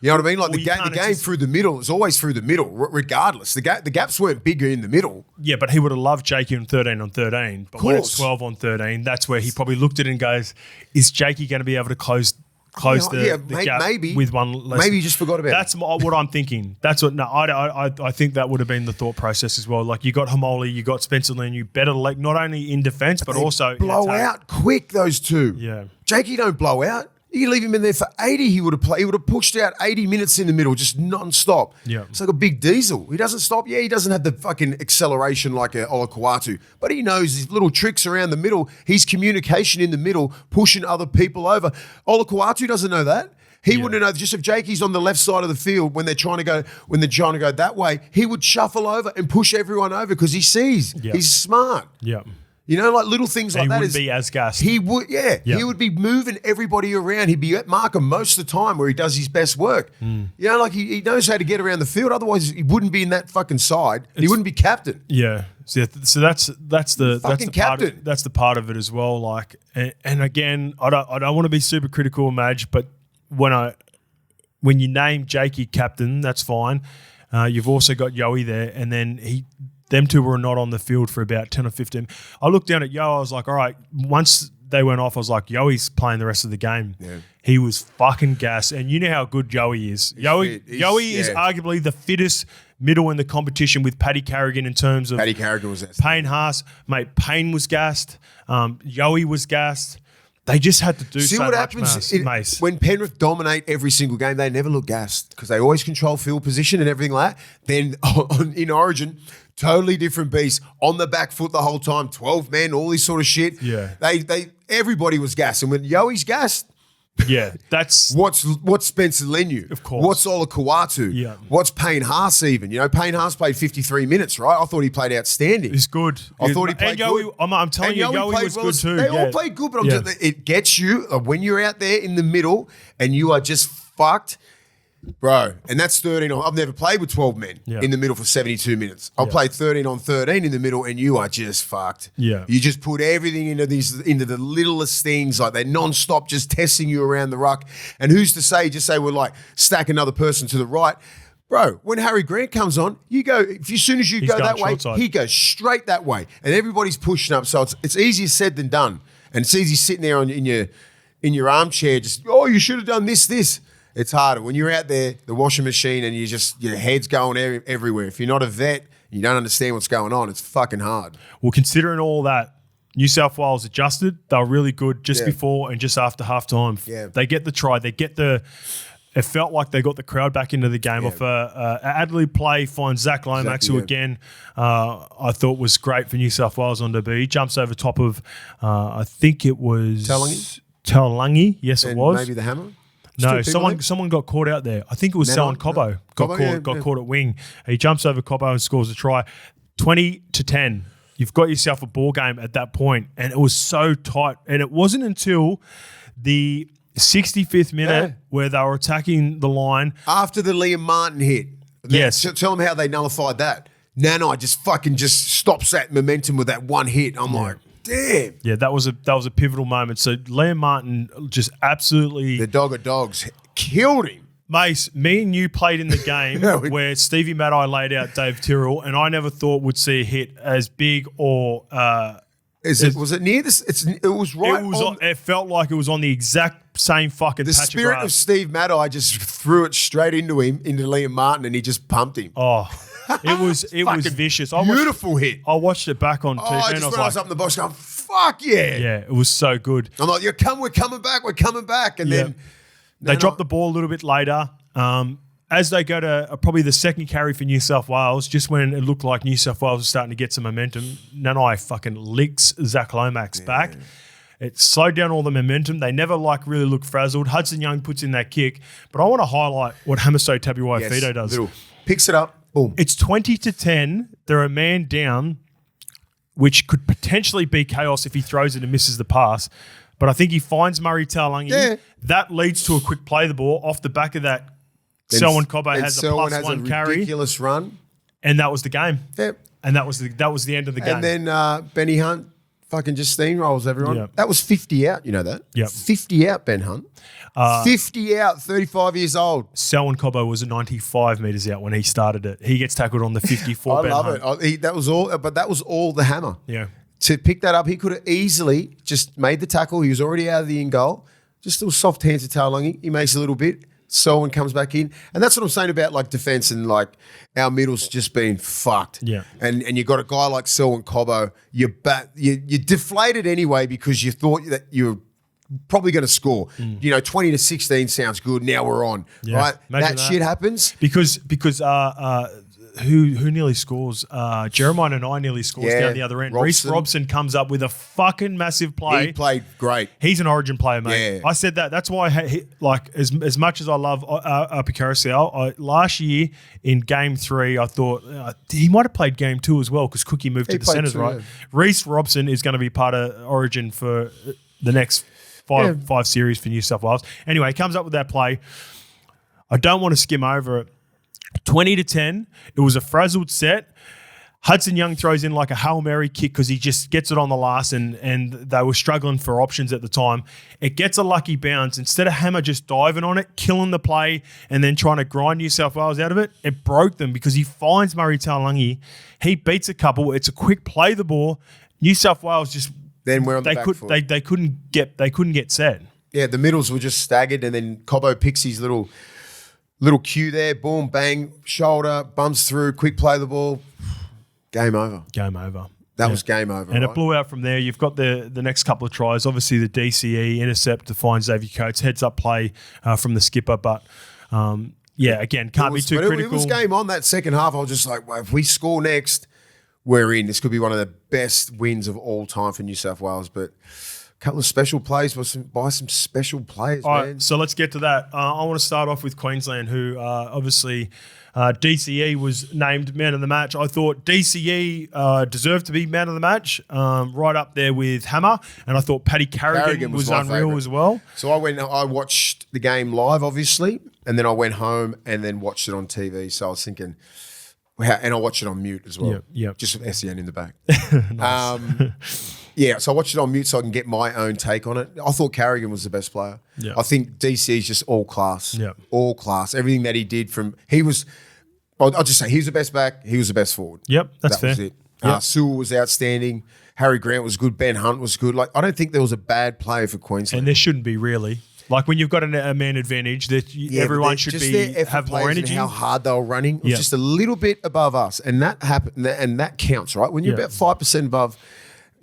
You know what I mean? Like Well, the game through the middle is always through the middle, regardless. The gaps weren't bigger in the middle. Yeah, but he would have loved Jakey on 13 on 13. But when it's 12 on 13, that's where he probably looked at it and goes, "Is Jakey going to be able to close the gap maybe with one less?" Maybe you just forgot about That's what I'm thinking. That's what. No, I think that would have been the thought process as well. Like you got Hamoli, you got Spencer Lynn, you better like not only in defence but also blow in attack. out quick. Those two. Yeah, Jakey don't blow out. You leave him in there for 80, he would have played. He would have pushed out 80 minutes in the middle, just non-stop. Yeah. It's like a big diesel. He doesn't stop. Yeah, he doesn't have the fucking acceleration like a Olakuatu, but he knows his little tricks around the middle. His communication in the middle, pushing other people over. Olakuatu doesn't know that. He wouldn't know. Just if Jakey's on the left side of the field when they're trying to go that way, he would shuffle over and push everyone over because he sees. Yeah. He's smart. yeah. You know, like little things like He that. wouldn't be as gassed. He would, Yeah. He would be moving everybody around. He'd be at Markham most of the time where he does his best work. You know, like he knows how to get around the field. Otherwise, he wouldn't be in that fucking side. He wouldn't be captain. Yeah. So that's the captain. That's the part of it as well. Like, and again, I don't want to be super critical of Madge, but when you name Jakey captain, that's fine. You've also got Yowie there, and then them two were not on the field for about 10 or 15. I looked down at Yo. I was like, all right. Once they went off, I was like, Yoey's playing the rest of the game. Yeah. He was fucking gas. And you know how good Yoey is. Yoey is arguably the fittest middle in the competition with Paddy Carrigan in terms of... Paddy Carrigan was that. Payne Haas. Mate, Payne was gassed. Yoey was gassed. They just had to do See so what much, happens Mace. when Penrith dominate every single game, they never look gassed because they always control field position and everything like that. Then in Origin... Totally different beast on the back foot the whole time. 12 men, all this sort of shit. Yeah, everybody was gassed, and when Yoey's gassed, yeah, that's what's Spencer Leniu, of course. What's Olakuatu, yeah. What's Payne Haas even? You know, Payne Haas played 53 minutes, right? I thought he played outstanding. He's good. I thought he played good. I'm telling you, Yoey was good too. They all played good, but it gets you when you're out there in the middle and you are just fucked. Bro, and that's 13 on. I've never played with 12 men in the middle for 72 minutes. I'll play 13 on 13 in the middle, and you are just fucked. Yeah. You just put everything into the littlest things, like they're non-stop just testing you around the ruck. And who's to say, we're like, stack another person to the right. Bro, when Harry Grant comes on, you go, as soon as you go that way, he goes straight that way. And everybody's pushing up. So it's easier said than done. And it's easy sitting there in your armchair, just, you should have done this. It's harder when you're out there, the washing machine, and your head's going everywhere. If you're not a vet, you don't understand what's going on. It's fucking hard. Well, considering all that, New South Wales adjusted. They were really good just before and just after halftime. Yeah. They get the try. It felt like they got the crowd back into the game off a ad-lib play. Finds Zach Lomax, who again I thought was great for New South Wales on debut. He jumps over top of I think it was Talangi. Yes, it was. Maybe the Hammer. No, someone got caught out there. I think it was Selwyn Cobbo. Got caught at wing. He jumps over Cobbo and scores a try. 20-10. You've got yourself a ball game at that point, and it was so tight. And it wasn't until the 65th minute where they were attacking the line after the Liam Martin hit. Yes, tell them how they nullified that. Nanai just stops that momentum with that one hit. I'm like, damn. Yeah, that was a pivotal moment. So Liam Martin just absolutely... The dog of dogs killed him. Mace, me and you played in the game where Stevie Maddai laid out Dave Tyrrell, and I never thought would see a hit as big or... was it near this? It was right. It felt like it was on the exact same fucking patch of grass. The spirit of Steve Maddai just threw it straight into Liam Martin, and he just pumped him. Oh, it was vicious. Beautiful hit. I watched it back on TV. I just realised up in the box going, fuck yeah. Yeah, it was so good. I'm like, we're coming back. And then they dropped the ball a little bit later. As they go to probably the second carry for New South Wales, just when it looked like New South Wales was starting to get some momentum, Nanai fucking licks Zach Lomax back. It slowed down all the momentum. They never really look frazzled. Hudson Young puts in that kick. But I want to highlight what Hamiso Tabuai-Fidow does. Picks it up. Boom. It's 20-10. They're a man down, which could potentially be chaos if he throws it and misses the pass. But I think he finds Murray Taulagi. Yeah. That leads to a quick play the ball. Off the back of that, Selwyn Cobbo has a +1 carry. Ridiculous run. And that was the game. Yep. And that was the end of the game. And then Benny Hunt fucking just steamrolls everyone. Yep. That was 50 out, you know that? Yep. 50 out, Ben Hunt. 50 out, 35 years old. Selwyn Cobbo was 95 metres out when he started it. He gets tackled on the 54. I love it. That was all the hammer. Yeah. To pick that up, he could have easily just made the tackle. He was already out of the in goal. Just little soft hands to Taulagi. He makes a little bit. Selwyn comes back in. And that's what I'm saying about like defence and like our middle's just been fucked. Yeah. And you got a guy like Selwyn Cobbo, you're deflated anyway because you thought that you were probably going to score. 20-16 sounds good. Now we're on. Yeah, right? That shit happens. Because who nearly scores? Jeremiah and I nearly scores down the other end. Reece Robson comes up with a fucking massive play. He played great. He's an Origin player, mate. Yeah. I said that. That's why, as much as I love Carousel, last year in Game 3, I thought he might have played Game 2 as well because Cookie moved to the centres, right? Yeah. Reece Robson is going to be part of Origin for the next five series for New South Wales. Anyway, he comes up with that play. I don't want to skim over it. 20-10. It was a frazzled set. Hudson Young throws in like a Hail Mary kick because he just gets it on the last and they were struggling for options at the time. It gets a lucky bounce. Instead of Hammer just diving on it, killing the play, and then trying to grind New South Wales out of it, it broke them because he finds Murray Taulagi. He beats a couple. It's a quick play the ball. New South Wales just then we're on the back foot. They couldn't get set. Yeah, the middles were just staggered, and then Cobbo picks his little cue there, boom, bang, shoulder, bumps through, quick play the ball. Game over. Game over. That was game over. And it blew out from there. You've got the next couple of tries. Obviously, the DCE intercept to find Xavier Coates, heads up play from the skipper. But, again, can't be too critical. It was game on that second half. I was just like, well, if we score next, we're in. This could be one of the best wins of all time for New South Wales. But a couple of special plays by some special players, all man. Right, so let's get to that. I want to start off with Queensland, who obviously DCE was named man of the match. I thought DCE deserved to be man of the match, right up there with Hammer. And I thought Paddy Carrigan was unreal as well. So I watched the game live, obviously, and then I went home and then watched it on TV. So I was thinking... and I watched it on mute as well. Yeah. Just with SEN in the back. So I watched it on mute so I can get my own take on it. I thought Carrigan was the best player. Yeah. I think DC is just all class. Yeah. All class. Everything that he did I'll just say he was the best back, he was the best forward. Yep, that's fair. Was it. Yep. Sewell was outstanding. Harry Grant was good. Ben Hunt was good. I don't think there was a bad player for Queensland. And there shouldn't be really. Like when you've got a man advantage, that everyone should have more energy. How hard they were running, it was just a little bit above us, and that happened, and that counts, right? When you're about 5% above,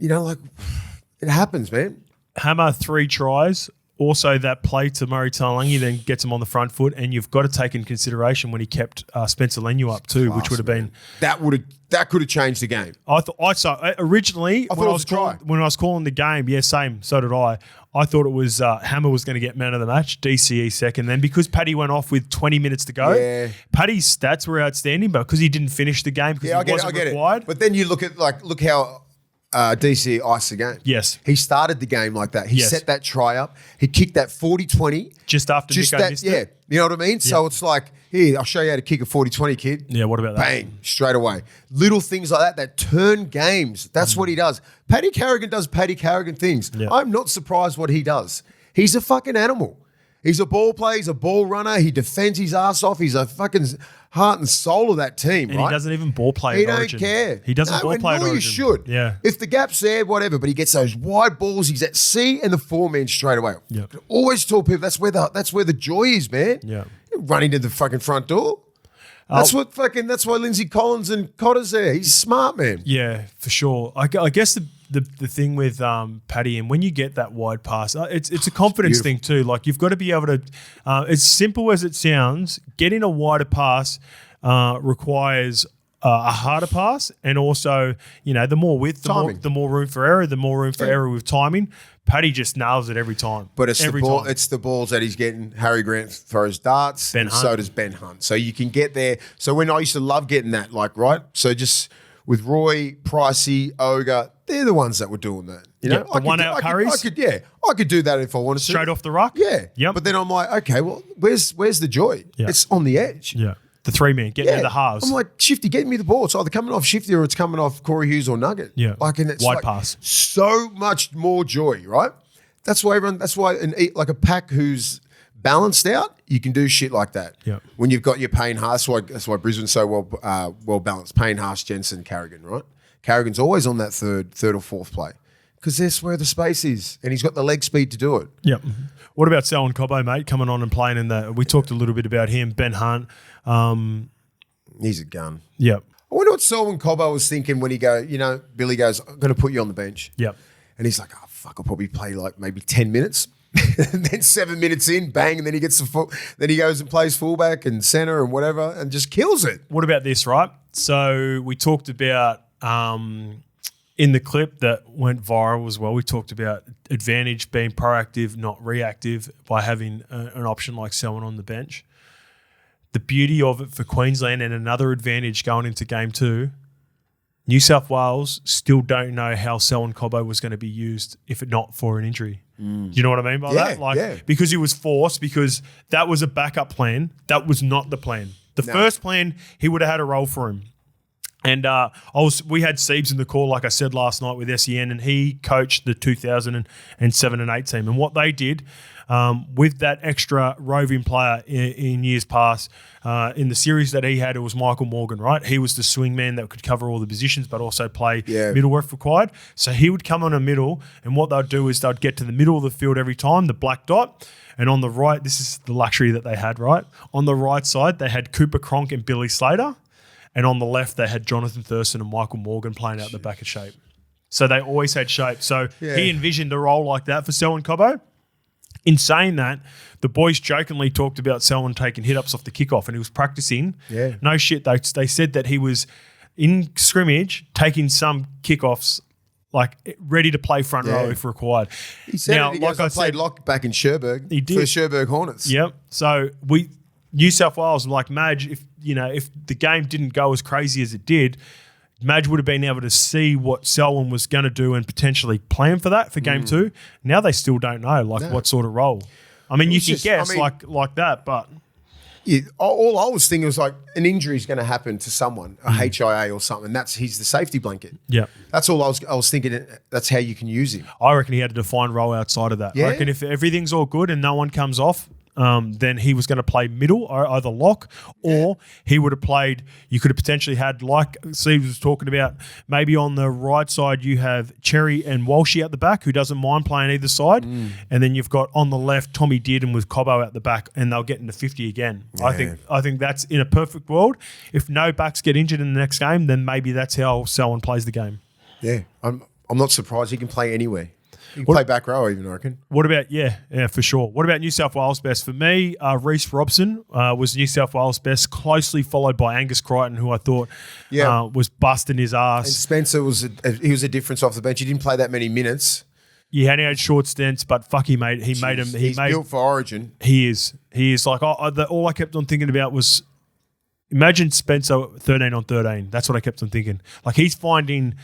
it happens, man. Hammer 3 tries. Also, that play to Murray Taulagi then gets him on the front foot, and you've got to take in consideration when he kept Spencer Leniu up too, which would have been that could have changed the game. Originally when I was calling the game, same. So did I. I thought it was Hammer was going to get man of the match, DCE second. Then because Paddy went off with 20 minutes to go, Paddy's stats were outstanding, but because he didn't finish the game because he wasn't required. But then you look how DC iced the game. Yes. He started the game like that. He set that try up. He kicked that 40-20. Just after Nico missed it. You know what I mean? Yeah. So it's like, here, I'll show you how to kick a 40-20, kid. Yeah, what about that? Bang, straight away. Little things like that turn games. That's what he does. Paddy Carrigan does Paddy Carrigan things. Yeah. I'm not surprised what he does. He's a fucking animal. He's a ball player. He's a ball runner. He defends his ass off. He's a fucking heart and soul of that team, and right? He doesn't even ball play He at Origin. Don't care. He doesn't ball play at Origin. You should. Yeah. If the gap's there, whatever, but he gets those wide balls. He's at C and the 4-man straight away. Yeah. Always tell people that's where the joy is, man. Yeah. Running to the fucking front door. That's why Lindsay Collins and Cotter's there. He's smart, man. Yeah, for sure. I guess the thing with Paddy, and when you get that wide pass, it's a confidence thing too. Like you've got to be able to, as simple as it sounds, getting a wider pass requires a harder pass, and also, the more width, the more room for error, error with timing. Paddy just nails it every time. But it's the balls that he's getting. Harry Grant throws darts, and so does Ben Hunt. So you can get there. So when I used to love getting that, right? So just with Roy, Pricey, Ogre, they're the ones that were doing that. The one-out curries? I could do that if I wanted to. Straight off the ruck? Yeah. Yep. But then I'm like, okay, well, where's the joy? Yeah. It's on the edge. Yeah. The 3-man, getting to the halves. I'm like, Shifty, get me the ball. It's either coming off Shifty or it's coming off Corey Hughes or Nugget. Yeah. And it's wide pass. So much more joy, right? That's why a pack who's balanced out, you can do shit like that. Yeah. When you've got your Payne Haas, that's why Brisbane's so well balanced. Payne Haas, Jensen, Carrigan, right? Carrigan's always on that third or fourth play because that's where the space is, and he's got the leg speed to do it. Yeah. What about Selwyn Cobbo, mate, coming on and playing in that? We talked a little bit about him, Ben Hunt. He's a gun. Yeah. I wonder what Selwyn Cobbo was thinking when Billy goes, I'm going to put you on the bench. Yeah. And he's like, oh, fuck, I'll probably play like maybe 10 minutes. And then 7 minutes in, bang, and then he gets then he goes and plays fullback and centre and whatever and just kills it. What about this, right? So we talked about in the clip that went viral as well, we talked about advantage being proactive, not reactive, by having an option like Selwyn on the bench. The beauty of it for Queensland, and another advantage going into game 2, New South Wales still don't know how Selwyn Cobbo was going to be used if not for an injury. Do you know what I mean by that? Because he was forced, because that was a backup plan. That was not the plan. The first plan, he would have had a role for him. And we had Siebes in the call, like I said last night with SEN, and he coached the 2007 and 8 team. And what they did with that extra roving player in years past, in the series that he had, it was Michael Morgan, right? He was the swing man that could cover all the positions but also play middle if required. So he would come on a middle, and what they'd do is they'd get to the middle of the field every time, the black dot. And on the right, this is the luxury that they had, right? On the right side, they had Cooper Cronk and Billy Slater. And on the left, they had Jonathan Thurston and Michael Morgan playing out the back of shape. So they always had shape. So he envisioned a role like that for Selwyn Cobbo. In saying that, the boys jokingly talked about Selwyn taking hit-ups off the kickoff, and he was practicing. Yeah. No shit. They said that he was in scrimmage taking some kickoffs, like ready to play front row if required. He said I played lock back in Cherbourg. He did. For Cherbourg Hornets. Yep. So New South Wales, like Madge, if the game didn't go as crazy as it did, Madge would have been able to see what Selwyn was going to do and potentially plan for that for game 2. Now they still don't know, what sort of role. I mean, you can guess like that, but... Yeah, all I was thinking was like an injury is going to happen to someone, a HIA or something. He's the safety blanket. Yeah, that's all I was thinking. That's how you can use him. I reckon he had a defined role outside of that. Yeah. I reckon if everything's all good and no one comes off, then he was going to play middle, or either lock, or he would have played. You could have potentially had, like Steve was talking about, maybe on the right side you have Cherry and Walshy at the back, who doesn't mind playing either side, and then you've got on the left Tommy Dearden with Cobbo at the back, and they'll get into 50 again. Yeah. I think that's in a perfect world. If no backs get injured in the next game, then maybe that's how Selwyn plays the game. Yeah, I'm not surprised. He can play anywhere. You can play back row even, I reckon. What about, for sure. What about New South Wales best? For me, Reece Robson was New South Wales best, closely followed by Angus Crichton, who I thought was busting his ass. And Spencer was a difference off the bench. He didn't play that many minutes. Yeah, and he had short stints, but fuck, he made him. He's built for Origin. He is. Like, all I kept on thinking about was, imagine Spencer 13 on 13. That's what I kept on thinking. Like, he's finding...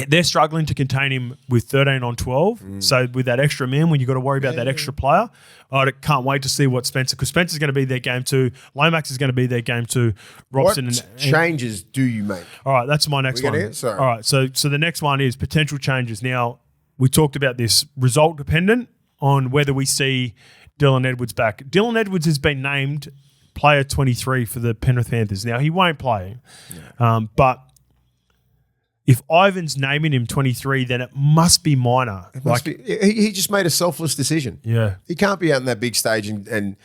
they're struggling to contain him with 13 on 12. So with that extra man, when you've got to worry about that extra player, I can't wait to see what Spencer, because Spencer's going to be their game 2. Lomax is going to be their game 2. Robson what changes do you make? All right, that's my next one. All right, so the next one is potential changes. Now, we talked about this, result dependent on whether we see Dylan Edwards back. Dylan Edwards has been named player 23 for the Penrith Panthers. Now, he won't play, but if Ivan's naming him 23, then it must be minor. He just made a selfless decision. Yeah. He can't be out in that big stage and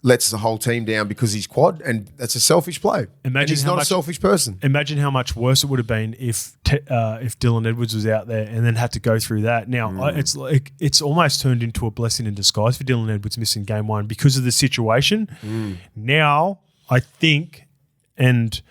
lets the whole team down because he's quad, and that's a selfish play. He's not a selfish person. Imagine how much worse it would have been if Dylan Edwards was out there and then had to go through that. Now, it's almost turned into a blessing in disguise for Dylan Edwards missing game 1 because of the situation. Now, I think... And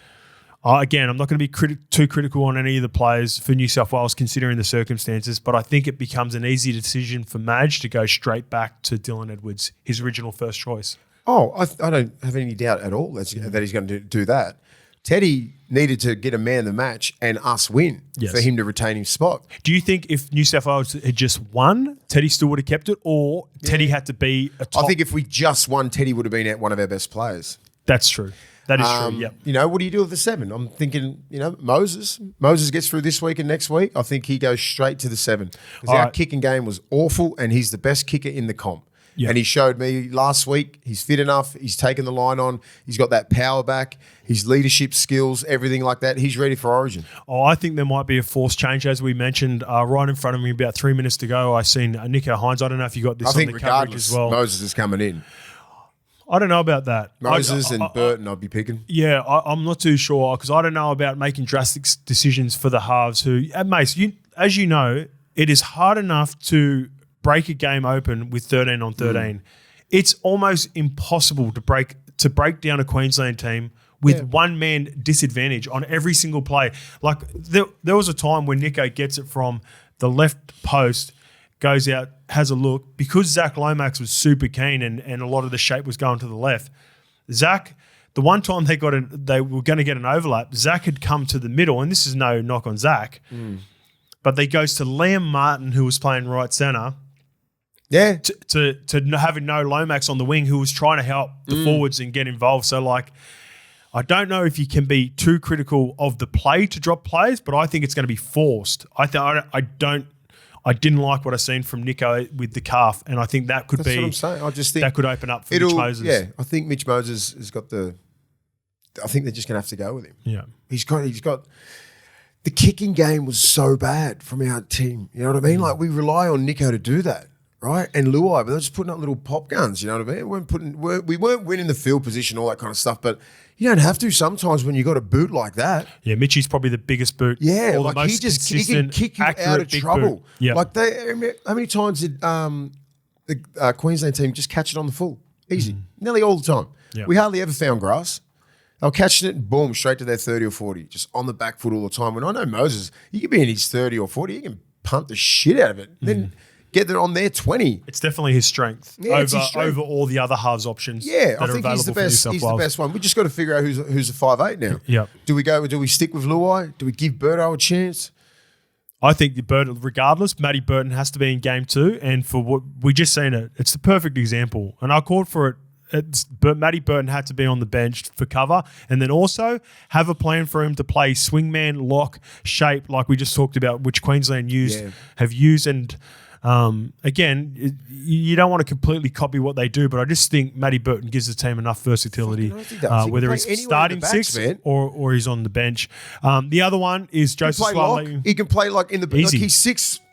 again, I'm not going to be too critical on any of the players for New South Wales considering the circumstances, but I think it becomes an easy decision for Madge to go straight back to Dylan Edwards, his original first choice. Oh, I don't have any doubt at all that he's going to do that. Teddy needed to get a man of the match and us win for him to retain his spot. Do you think if New South Wales had just won, Teddy still would have kept it, or Teddy had to be a top? I think if we just won, Teddy would have been one of our best players. That's true. That is true, yeah. You know, what do you do with the 7? I'm thinking, Moses. Moses gets through this week and next week. I think he goes straight to the 7. Because our kicking game was awful and he's the best kicker in the comp. Yeah. And he showed me last week he's fit enough. He's taken the line on. He's got that power back, his leadership skills, everything like that. He's ready for Origin. Oh, I think there might be a forced change, as we mentioned. Right in front of me, about 3 minutes to go, I seen Nico Hines. I don't know if you got this on the coverage as well. Moses is coming in. I don't know about that. Moses and Burton I'd be picking. Yeah, I'm not too sure because I don't know about making drastic decisions for the halves who, Mace, as you know, it is hard enough to break a game open with 13 on 13. It's almost impossible to break down a Queensland team with one man disadvantage on every single play. Like there was a time when Nico gets it from the left post, goes out, has a look. Because Zach Lomax was super keen and a lot of the shape was going to the left, Zach, the one time they were going to get an overlap, Zach had come to the middle, and this is no knock on Zach, but they goes to Liam Martin, who was playing right centre, to having no Lomax on the wing, who was trying to help the forwards and get involved. So, I don't know if you can be too critical of the play to drop players, but I think it's going to be forced. I didn't like what I seen from Nico with the calf, and I think that could That's what I'm saying. I just think that could open up for Mitch Moses. Yeah, I think Mitch Moses has got I think they're just going to have to go with him. Yeah, he's got. The kicking game was so bad from our team. You know what I mean? We rely on Nico to do that. Right, and Luai, but they're just putting up little pop guns. You know what I mean? We weren't winning the field position, all that kind of stuff. But you don't have to sometimes when you got a boot like that. Yeah, Mitchie's probably the biggest boot. Yeah, or the most he can kick you out of trouble. Yeah, how many times did the Queensland team just catch it on the full? Easy, nearly all the time. Yeah. We hardly ever found grass. They were catching it and boom, straight to their 30 or 40, just on the back foot all the time. When I know Moses, he could be in his 30 or 40, he can punt the shit out of it. Then get it on their 20. It's definitely his strength over all the other halves options. Yeah, I think he's the best. He's the best one. We just got to figure out who's a 5'8" now. Yeah. Do we stick with Luai? Do we give Birdo a chance? I think regardless, Matty Burton has to be in game 2, and for what we just seen it's the perfect example. And I called for it. Matty Burton had to be on the bench for cover, and then also have a plan for him to play swingman, lock, shape, like we just talked about, which Queensland have used. And again, you don't want to completely copy what they do, but I just think Matty Burton gives the team enough versatility, whether he's starting six or he's on the bench. The other one is Joseph Sua'ali'i. He can play in the easy. He's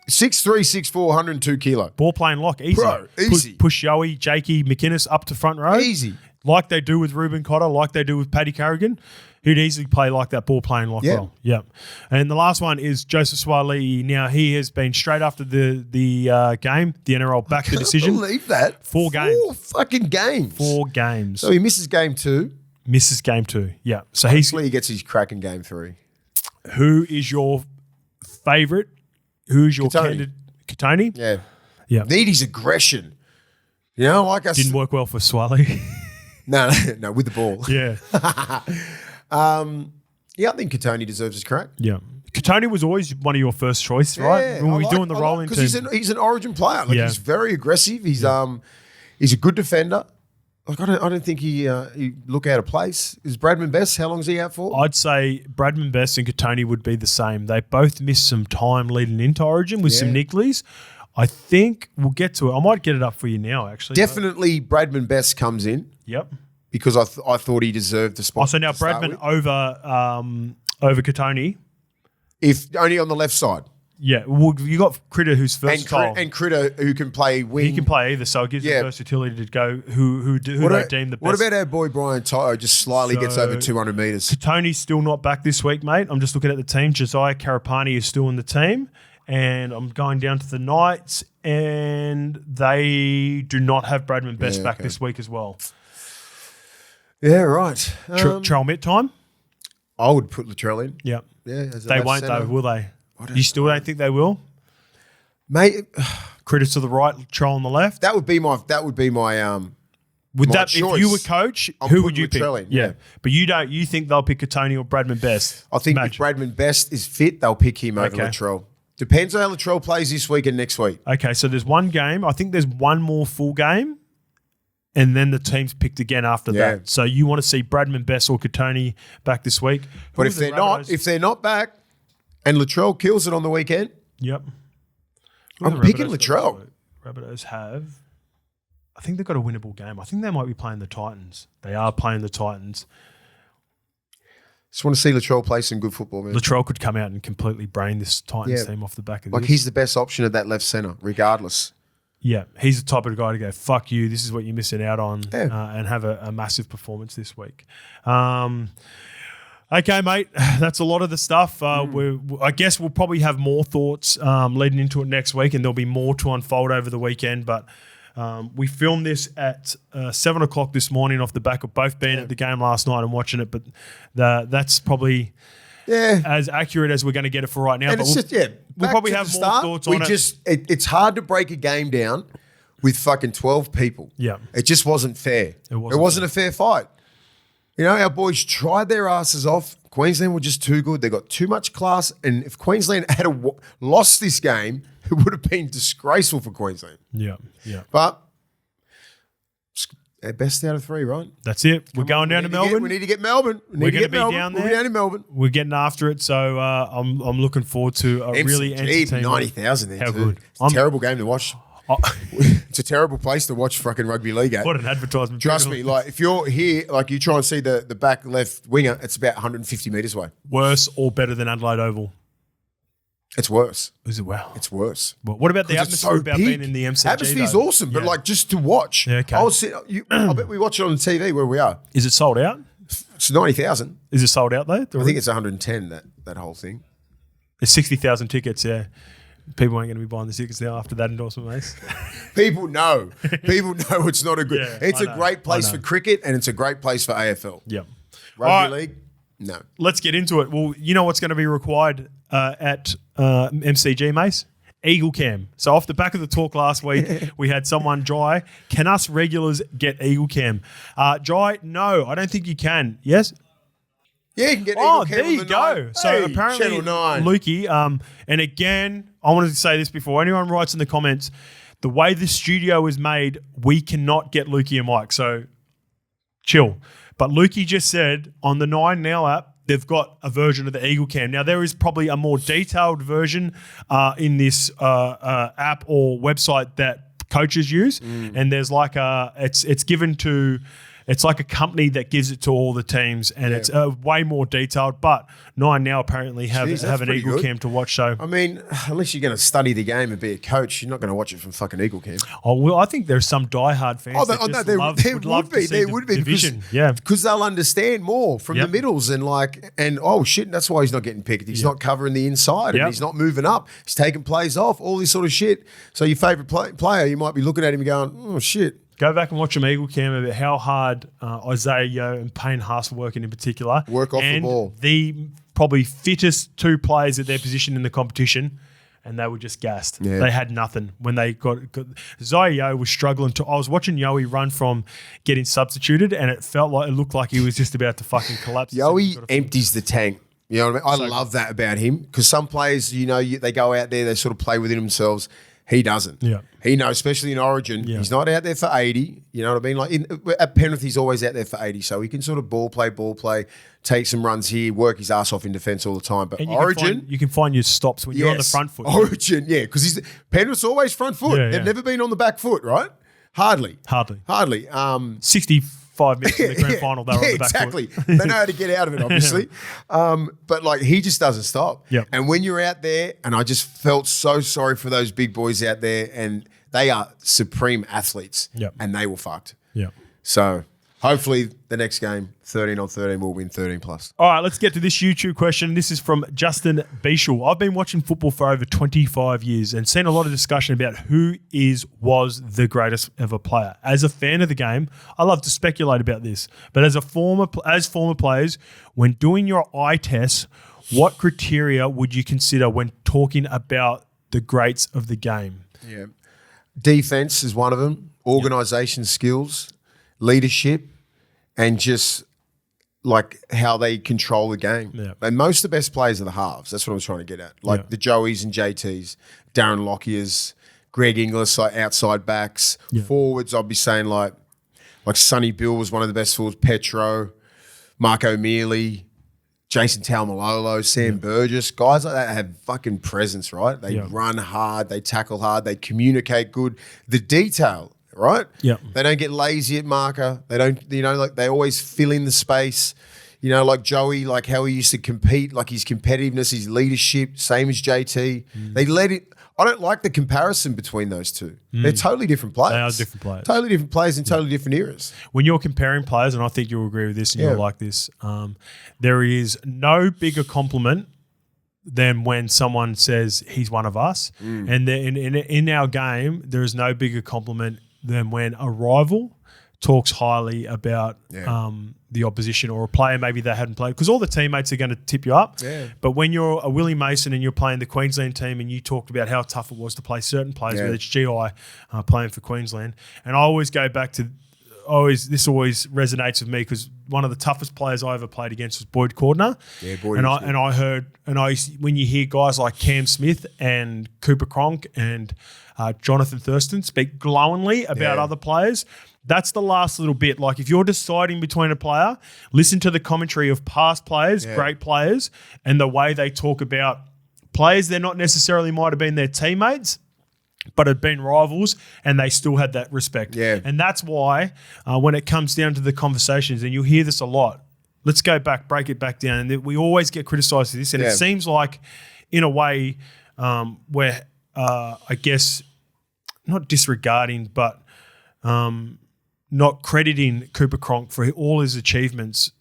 6'3", 6'4", 102 kilo. Ball playing lock, easy. Bro, easy. Push Yowie, Jakey, McInnes up to front row. Easy. Like they do with Ruben Cotter, like they do with Paddy Carrigan. He'd easily play like that, ball playing lock well. Yeah. And the last one is Joseph Sua'ali'i. Now, he has been straight after the game, the NRL back the decision. I can't believe that. 4 games. 4 fucking games. 4 games. So he misses game 2. Misses game 2, yeah. So hopefully he gets his crack in game 3. Who is your favourite? Who is your candidate? Katoni? Yeah. Yeah. Need his aggression. You know, like us. Didn't work well for Sua'ali'i. No, with the ball. Yeah. I think Katoni deserves his crack. Yeah. Katoni was always one of your first choice, right? When we were doing the rolling team. Because he's an Origin player. He's very aggressive. He's a good defender. I don't think he look out of place. Is Bradman Best? How long is he out for? I'd say Bradman Best and Katoni would be the same. They both missed some time leading into Origin with some nicklies. I think we'll get to it. I might get it up for you now, actually. Definitely Bradman Best comes in. Yep. Because I thought he deserved the spot. So now Bradman over Katoni. If only on the left side. Yeah, well, you got Critter who's versatile. And Critter who can play wing. He can play either, so it gives him versatility to go who they deem the best. What about our boy Brian Toto just slightly gets over 200 metres? Katoni's still not back this week, mate. I'm just looking at the team. Josiah Karapani is still in the team. And I'm going down to the Knights, and they do not have Bradman Best back this week as well. Yeah, right. Trail Mitt time? I would put Latrell in. Yeah. Yeah. As a They left won't centre. though, will they? I You still don't think they will? Mate, Critters to the right, Latrell on the left. that would be my Would my that choice. if you were coach, I'm who would putting you pick? Latrell in, yeah. But you don't. You think they'll pick Katoni or Bradman Best? I think if Bradman Best is fit, they'll pick him over Okay. Latrell. Depends on how Latrell plays this week and next week. Okay, so there's one game. I think there's one more full game, and then the team's picked again after Yeah. that. So you want to see Bradman Best or Katoni back this week? But Who if are they're the not, Rabbitohs? if they're not back, and Latrell kills it on the weekend, Yep. I'm picking Latrell. Rabbitohs have. I think they've got a winnable game. I think they might be playing the Titans. They are playing the Titans. Just want to see Latrell play some good football, man. Latrell could come out and completely brain this Titans Yeah. team off the back of Like this. he's the best option at that left centre, regardless. Yeah, he's the type of guy to go, fuck you, this is what you're missing out on, Yeah. and have a massive performance this week. Okay, mate, that's a lot of the stuff. I guess we'll probably have more thoughts leading into it next week, and there'll be more to unfold over the weekend. But we filmed this at 7 o'clock this morning off the back of both being at the game last night and watching it. But that's probably as accurate as we're going to get it for right now. And but it's just, yeah, we'll back probably to have the more start, thoughts we on it. just, it's hard to break a game down with fucking 12 people. Yeah. It just wasn't fair. It wasn't wasn't a fair fight. You know, our boys tried their asses off. Queensland were just too good. They got too much class. And if Queensland had lost this game, it would have been disgraceful for Queensland. Yeah. But best out of 3, right? That's it. We're going down to Melbourne. We need to get Melbourne. We're going to be down there. We'll be down in Melbourne. We're getting after it, so I'm looking forward to a really entertaining 90,000 there. How too. good. It's a terrible game to watch. It's a terrible place to watch fucking rugby league at. What an advertisement. Trust me, like if you're here, like you try and see the back left winger, it's about 150 metres away. Worse or better than Adelaide Oval? It's worse. Is it? Wow. It's worse. Well, what about the 'Cause it's atmosphere so about big. being in the MCG? Atmosphere's though? awesome, but Yeah. like just to watch. Yeah, okay. I bet we watch it on the TV where we are. Is it sold out? It's 90,000. Is it sold out though? I think it's 110, that whole thing. It's 60,000 tickets, yeah. People ain't going to be buying the tickets now after that endorsement, mate. People know. People know it's not a good. Yeah, it's I a know, great place I know. for cricket and it's a great place for AFL. Yeah. Rugby All right. league, no. Let's get into it. Well, you know what's going to be required at MCG, Mace? Eagle Cam. So off the back of the talk last week, we had someone, Jai, can us regulars get Eagle Cam? Jai, no, I don't think you can. Yes? Yeah, you can get Oh, Eagle Cam there on you the go. night. So Hey, apparently, Channel 9. Lukey, and again, I wanted to say this before anyone writes in the comments, the way the studio is made, we cannot get Lukey and Mike. So chill. But Lukey just said on the 9 Now app, they've got a version of the Eagle Cam. Now, there is probably a more detailed version in this app or website that coaches use. And there's like it's given to, it's like a company that gives it to all the teams, and it's way more detailed. But 9 Now apparently have Jeez, that's an pretty Eagle good. Cam to watch. So, I mean, unless you're going to study the game and be a coach, you're not going to watch it from fucking Eagle Cam. well, I think there's some diehard fans that just there would love to see the division. Yeah. because they'll understand more from Yep. the middles and oh shit, that's why he's not getting picked. He's not covering the inside Yep. and he's not moving up. He's taking plays off, all this sort of shit. So your favourite player, you might be looking at him and going, oh shit. Go back and watch them Eagle Cam about how hard Isaiah Yeo and Payne Haas were working in particular. Work off the and ball. The probably fittest 2 players at their position in the competition, and they were just gassed. Yeah. They had nothing. When they got Isaiah Yeo was struggling to. I was watching Yoey run from getting substituted, and it looked like he was just about to fucking collapse. Yoey empties the tank. You know what I mean? I love that about him because some players, they go out there, they sort of play within themselves. He doesn't. Yeah. He knows, especially in Origin, he's not out there for 80. You know what I mean? Like at Penrith, he's always out there for 80. So he can sort of ball play, take some runs here, work his ass off in defence all the time. But And Origin, you can find your stops when you're on the front foot. Origin, yeah, because Penrith's always front foot. Yeah, They've yeah. never been on the back foot, right? Hardly. 65 minutes in the grand final, they were on the back exactly. foot. They know how to get out of it, obviously. But like he just doesn't stop. Yep. And when you're out there, and I just felt so sorry for those big boys out there, and they are supreme athletes. Yep. And they were fucked. Yeah. So Hopefully the next game, 13 on 13, will win 13 plus. All right, let's get to this YouTube question. This is from Justin Beashel. I've been watching football for over 25 years and seen a lot of discussion about who was the greatest ever player. As a fan of the game, I love to speculate about this. But as former players, when doing your eye tests, what criteria would you consider when talking about the greats of the game? Yeah, defense is one of them. Organisation skills, leadership, and just like how they control the game. Yeah. And most of the best players are the halves. That's what I was trying to get at. Like the Joeys and JTs, Darren Lockyers, Greg Inglis, like outside backs. Yeah. Forwards, I'd be saying like Sonny Bill was one of the best forwards. Petro, Marco Mealy, Jason Taumalolo, Sam Burgess. Guys like that have fucking presence, right? They run hard, they tackle hard, they communicate good. The detail, right? Yeah. They don't get lazy at marker. They don't, like they always fill in the space. Like Joey, like how he used to compete, like his competitiveness, his leadership, same as JT. They let it. I don't like the comparison between those two. They're totally different players. They are different players. Totally different players in totally different eras. When you're comparing players, and I think you'll agree with this and you'll like this, there is no bigger compliment than when someone says he's one of us. And in our game, there is no bigger compliment than when a rival talks highly about the opposition or a player maybe they hadn't played, because all the teammates are going to tip you up. Yeah. But when you're a Willie Mason and you're playing the Queensland team and you talked about how tough it was to play certain players, whether it's GI playing for Queensland, and I always go back to this always resonates with me because one of the toughest players I ever played against was Boyd Cordner. Yeah, Boyd. When you hear guys like Cam Smith and Cooper Cronk and Jonathan Thurston speak glowingly about other players, that's the last little bit. Like if you're deciding between a player, listen to the commentary of past players, great players, and the way they talk about players they're not necessarily might have been their teammates, but had been rivals, and they still had that respect. Yeah. And that's why when it comes down to the conversations, and you'll hear this a lot, let's go back, break it back down. And we always get criticised for this, and it seems like in a way where I guess not disregarding, but not crediting Cooper Cronk for all his achievements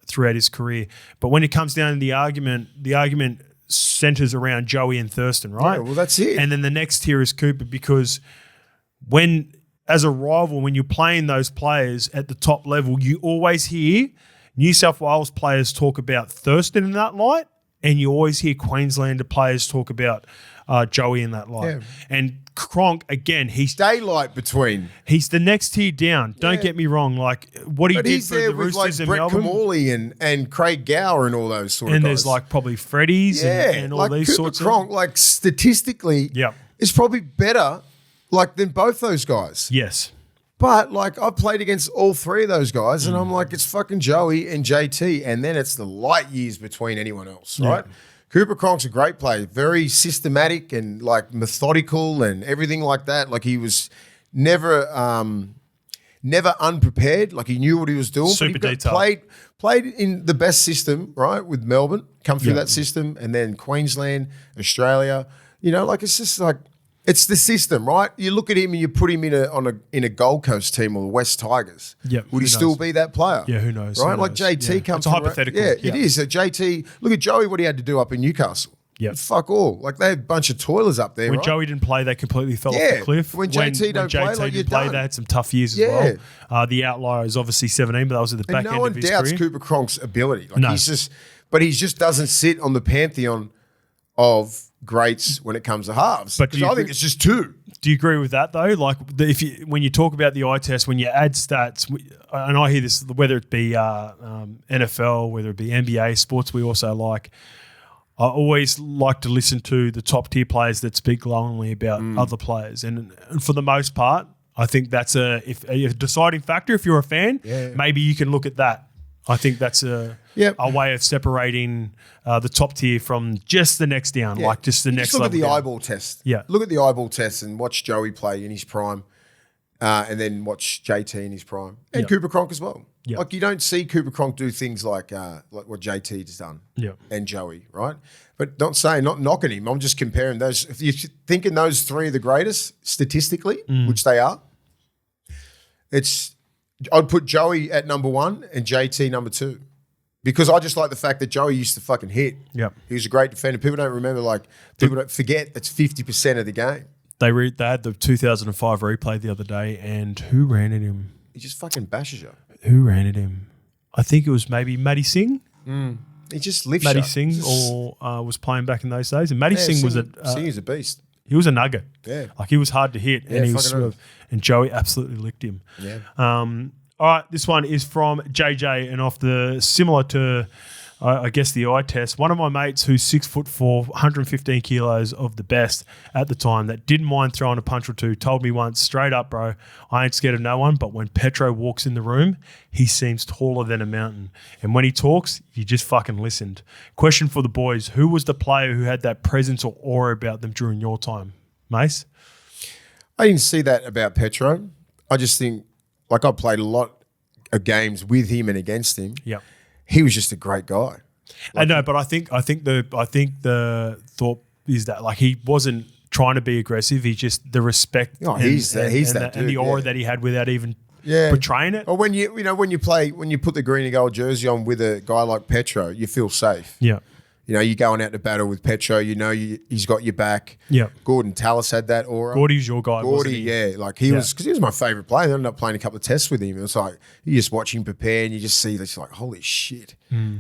throughout his career. But when it comes down to the argument centres around Joey and Thurston, right? Yeah, well, that's it. And then the next tier is Cooper, because when, as a rival, when you're playing those players at the top level, you always hear New South Wales players talk about Thurston in that light, and you always hear Queenslander players talk about Joey in that light. Yeah. And Cronk, again, he's daylight between. He's the next tier down. Don't get me wrong. Like what he did for the Roosters in Melbourne. Brett Kamali and Craig Gower and all those sort of guys. And there's like probably Freddy's and all these Cooper sorts Cronk, like statistically, is probably better like than both those guys. Yes. But like I've played against all three of those guys, and I'm like, it's fucking Joey and JT, and then it's the light years between anyone else, right? Cooper Cronk's a great player, very systematic and like methodical and everything like that. Like he was never unprepared. Like he knew what he was doing. Super detailed. Played in the best system, right? With Melbourne, come through that system, and then Queensland, Australia. Like it's just like it's the system, right? You look at him and you put him in a Gold Coast team or the West Tigers. Yeah, would he still be that player? Yeah, who knows? Right, who like knows? JT comes. It's a hypothetical. It is. So JT, look at Joey, what he had to do up in Newcastle. Yeah, fuck all. Like they had a bunch of toilers up there. When right? Joey didn't play, they completely fell off the cliff. When JT don't play, like you're done. They had some tough years as well. The outlier is obviously 17, but that was at the back end of his career. No one doubts Cooper Cronk's ability. Like he just doesn't sit on the pantheon of greats when it comes to halves. But I think it's just two. Do you agree with that though? Like when you talk about the eye test, when you add stats, and I hear this, whether it be NFL, whether it be NBA, sports we also like, I always like to listen to the top tier players that speak glowingly about other players. And for the most part, I think that's a deciding factor. If you're a fan, maybe you can look at that. I think that's a way of separating the top tier from just the next down, like just the next level. Look at the eyeball test. Yeah. Look at the eyeball test and watch Joey play in his prime, and then watch JT in his prime. And Cooper Cronk as well. Yep. Like you don't see Cooper Cronk do things like what JT's done and Joey, right? But not knocking him. I'm just comparing those. If you're thinking those three are the greatest statistically, which they are, it's I'd put Joey at number 1 and JT number 2. Because I just like the fact that Joey used to fucking hit. Yep. He was a great defender. People don't remember, people don't forget that's 50% of the game. They had the 2005 replay the other day, and who ran at him? He just fucking bashes you. Who ran at him? I think it was maybe Matty Singh. He just lifts Matty you. Singh was playing back in those days. And Matty Singh was Singh is a beast. he was a nugget. Yeah. Like he was hard to hit, and he was fucking and Joey absolutely licked him. Yeah. All right, this one is from JJ, and off the similar to, I guess, the eye test. One of my mates who's 6'4", 115 kilos of the best at the time, that didn't mind throwing a punch or two, told me once, straight up, bro, I ain't scared of no one, but when Petro walks in the room, he seems taller than a mountain. And when he talks, you just fucking listened. Question for the boys, who was the player who had that presence or aura about them during your time? Mace? I didn't see that about Petro. I just think, I played a lot of games with him and against him. Yep. He was just a great guy. I know, but I think the thought is that he wasn't trying to be aggressive. He just the respect. He's that dude, and the aura that he had without even portraying it. Or when you put the green and gold jersey on with a guy like Petro, you feel safe. Yeah. You're going out to battle with Petro. He's got your back. Yeah. Gordon Tallis had that aura. Gordy's your guy, wasn't he? He was, because he was my favourite player. I ended up playing a couple of tests with him. It was like, you just watch him prepare and you just see this, holy shit,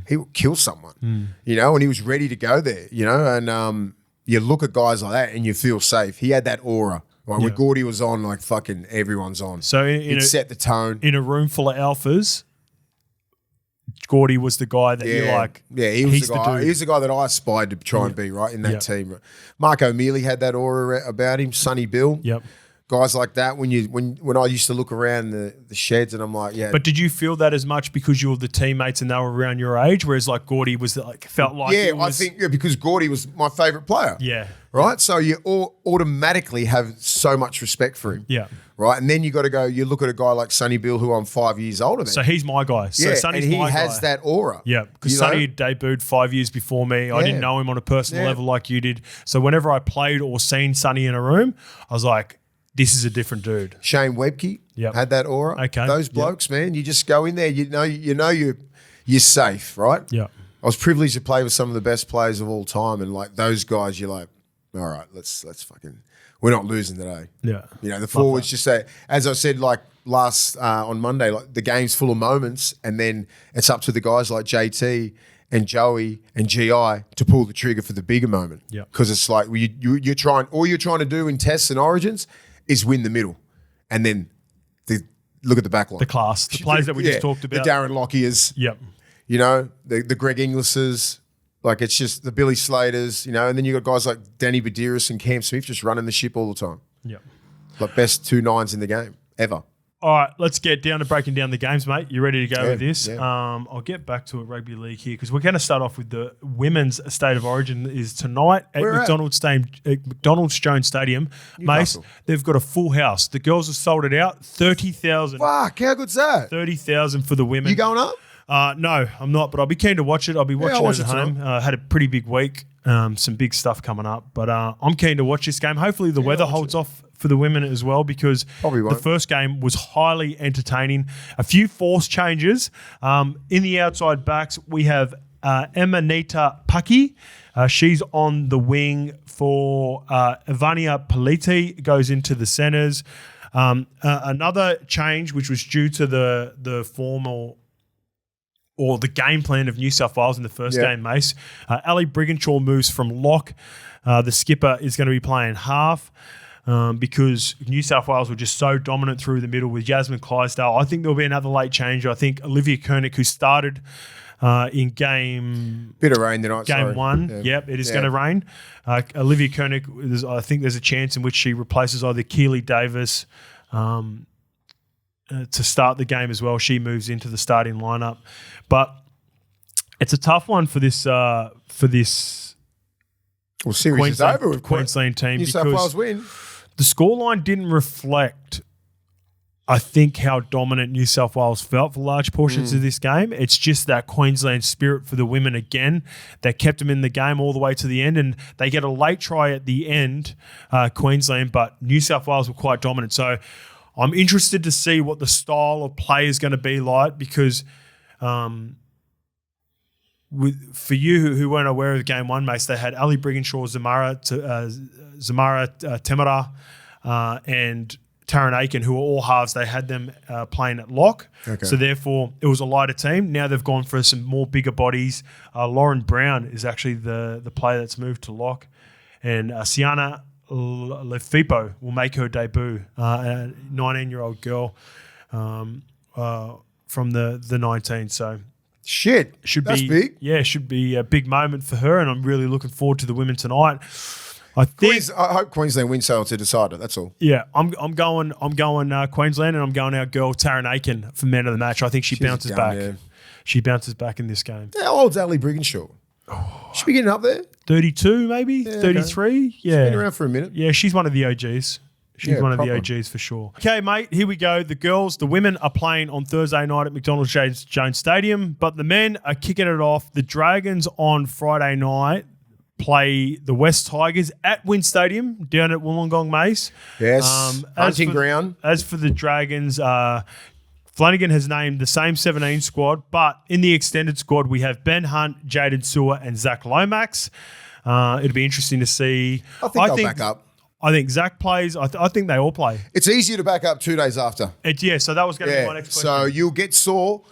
he will kill someone, and he was ready to go there, and you look at guys like that and you feel safe. He had that aura. Right? When Gordy was on, fucking everyone's on. So it set the tone. In a room full of alphas, Gordy was the guy that you like. Yeah, he was the guy. He was the guy that I aspired to try and be, right, in that team. Mark O'Mealy had that aura about him. Sonny Bill. Yep. Guys like that. When I used to look around the sheds and I'm like, yeah. But did you feel that as much because you were the teammates and they were around your age, whereas Gordy was felt like I think because Gordy was my favourite player. Yeah. Right? So you automatically have so much respect for him. Yeah. Right? And then you got to go, you look at a guy like Sonny Bill, who I'm 5 years older than. So he's my guy. So Sonny's and he my has guy. That aura. Yeah, because Sonny debuted 5 years before me. I didn't know him on a personal level like you did. So whenever I played or seen Sonny in a room, I was like, this is a different dude. Shane Webke had that aura. Okay. Those blokes, man, you just go in there, you're safe, right? Yeah. I was privileged to play with some of the best players of all time, and those guys, you're like, all right, let's fucking, we're not losing today. Yeah. The forwards just say, as I said, last on Monday, the game's full of moments, and then it's up to the guys like JT and Joey and GI to pull the trigger for the bigger moment. Yeah. Because it's all you're trying to do in tests and origins is win the middle, and then look at the back line. The class, the players that we just talked about. The Darren Lockyers. Yep. The Greg Inglis's. It's just the Billy Slaters, and then you got guys like Danny Badiris and Cam Smith just running the ship all the time. Yep. Best 2 9s in the game ever. All right, let's get down to breaking down the games, mate. You ready to go with this? Yeah. I'll get back to it, rugby league here, because we're going to start off with the women's state of origin is tonight at McDonald's Jones Stadium. Newcastle. Mace, they've got a full house. The girls have sold it out, 30,000. Fuck, how good's that? 30,000 for the women. You going up? No, I'm not, but I'll be keen to watch it. I'll be watching it at home. Had a pretty big week, some big stuff coming up, but I'm keen to watch this game. Hopefully the weather holds off for the women as well, because the first game was highly entertaining. A few force changes. In the outside backs, we have Emanita Paki. She's on the wing for Ivania Politi, goes into the centres. Another change, which was due to the formal or the game plan of New South Wales in the first game, Mace. Ali Brigginshaw moves from lock. The skipper is going to be playing half. Because New South Wales were just so dominant through the middle with Yasmin Clydesdale. I think there'll be another late change. I think Olivia Koenig, who started in game... Bit of rain tonight, Game 1. Yeah. Yep, it is going to rain. Olivia Koenig, I think there's a chance in which she replaces either Keely Davis to start the game as well. She moves into the starting lineup. But it's a tough one for this... Well, series is over with Queensland team. New South Wales win. The scoreline didn't reflect, I think, how dominant New South Wales felt for large portions of this game. It's just that Queensland spirit for the women again that kept them in the game all the way to the end, and they get a late try at the end, Queensland, but New South Wales were quite dominant. So I'm interested to see what the style of play is going to be like because for you who weren't aware of game one, mates, they had Ali Brigginshaw, Zamara Temara, and Taryn Aiken, who are all halves. They had them playing at lock. Okay. So, therefore, it was a lighter team. Now they've gone for some more bigger bodies. Lauren Brown is actually the player that's moved to lock. And Siana Lefipo will make her debut, a 19-year-old girl from the 19. So, shit, that's big. Yeah, should be a big moment for her, and I'm really looking forward to the women tonight. I hope Queensland wins so to decide it. That's all. Yeah, I'm going Queensland, and I'm going our girl Taryn Aiken for man of the match. I think she's bounces back. Yeah. She bounces back in this game. How old's Ali Brigginshaw? Should be getting up there. 32, maybe 33. Okay. Yeah, she's been around for a minute. Yeah, she's one of the OGs. She's one of the OGs for sure. Okay, mate, here we go. The women are playing on Thursday night at McDonald Jones Stadium, but the men are kicking it off. The Dragons on Friday night play the West Tigers at Wynn Stadium down at Wollongong Mace. Yes, hunting ground. As for the Dragons, Flanagan has named the same 17 squad, but in the extended squad we have Ben Hunt, Jaden Sewer, and Zach Lomax. It'll be interesting to see. I think they'll back up. I think Zach plays. I think they all play. It's easier to back up 2 days after. So that was going to be my next question. So you'll get sore.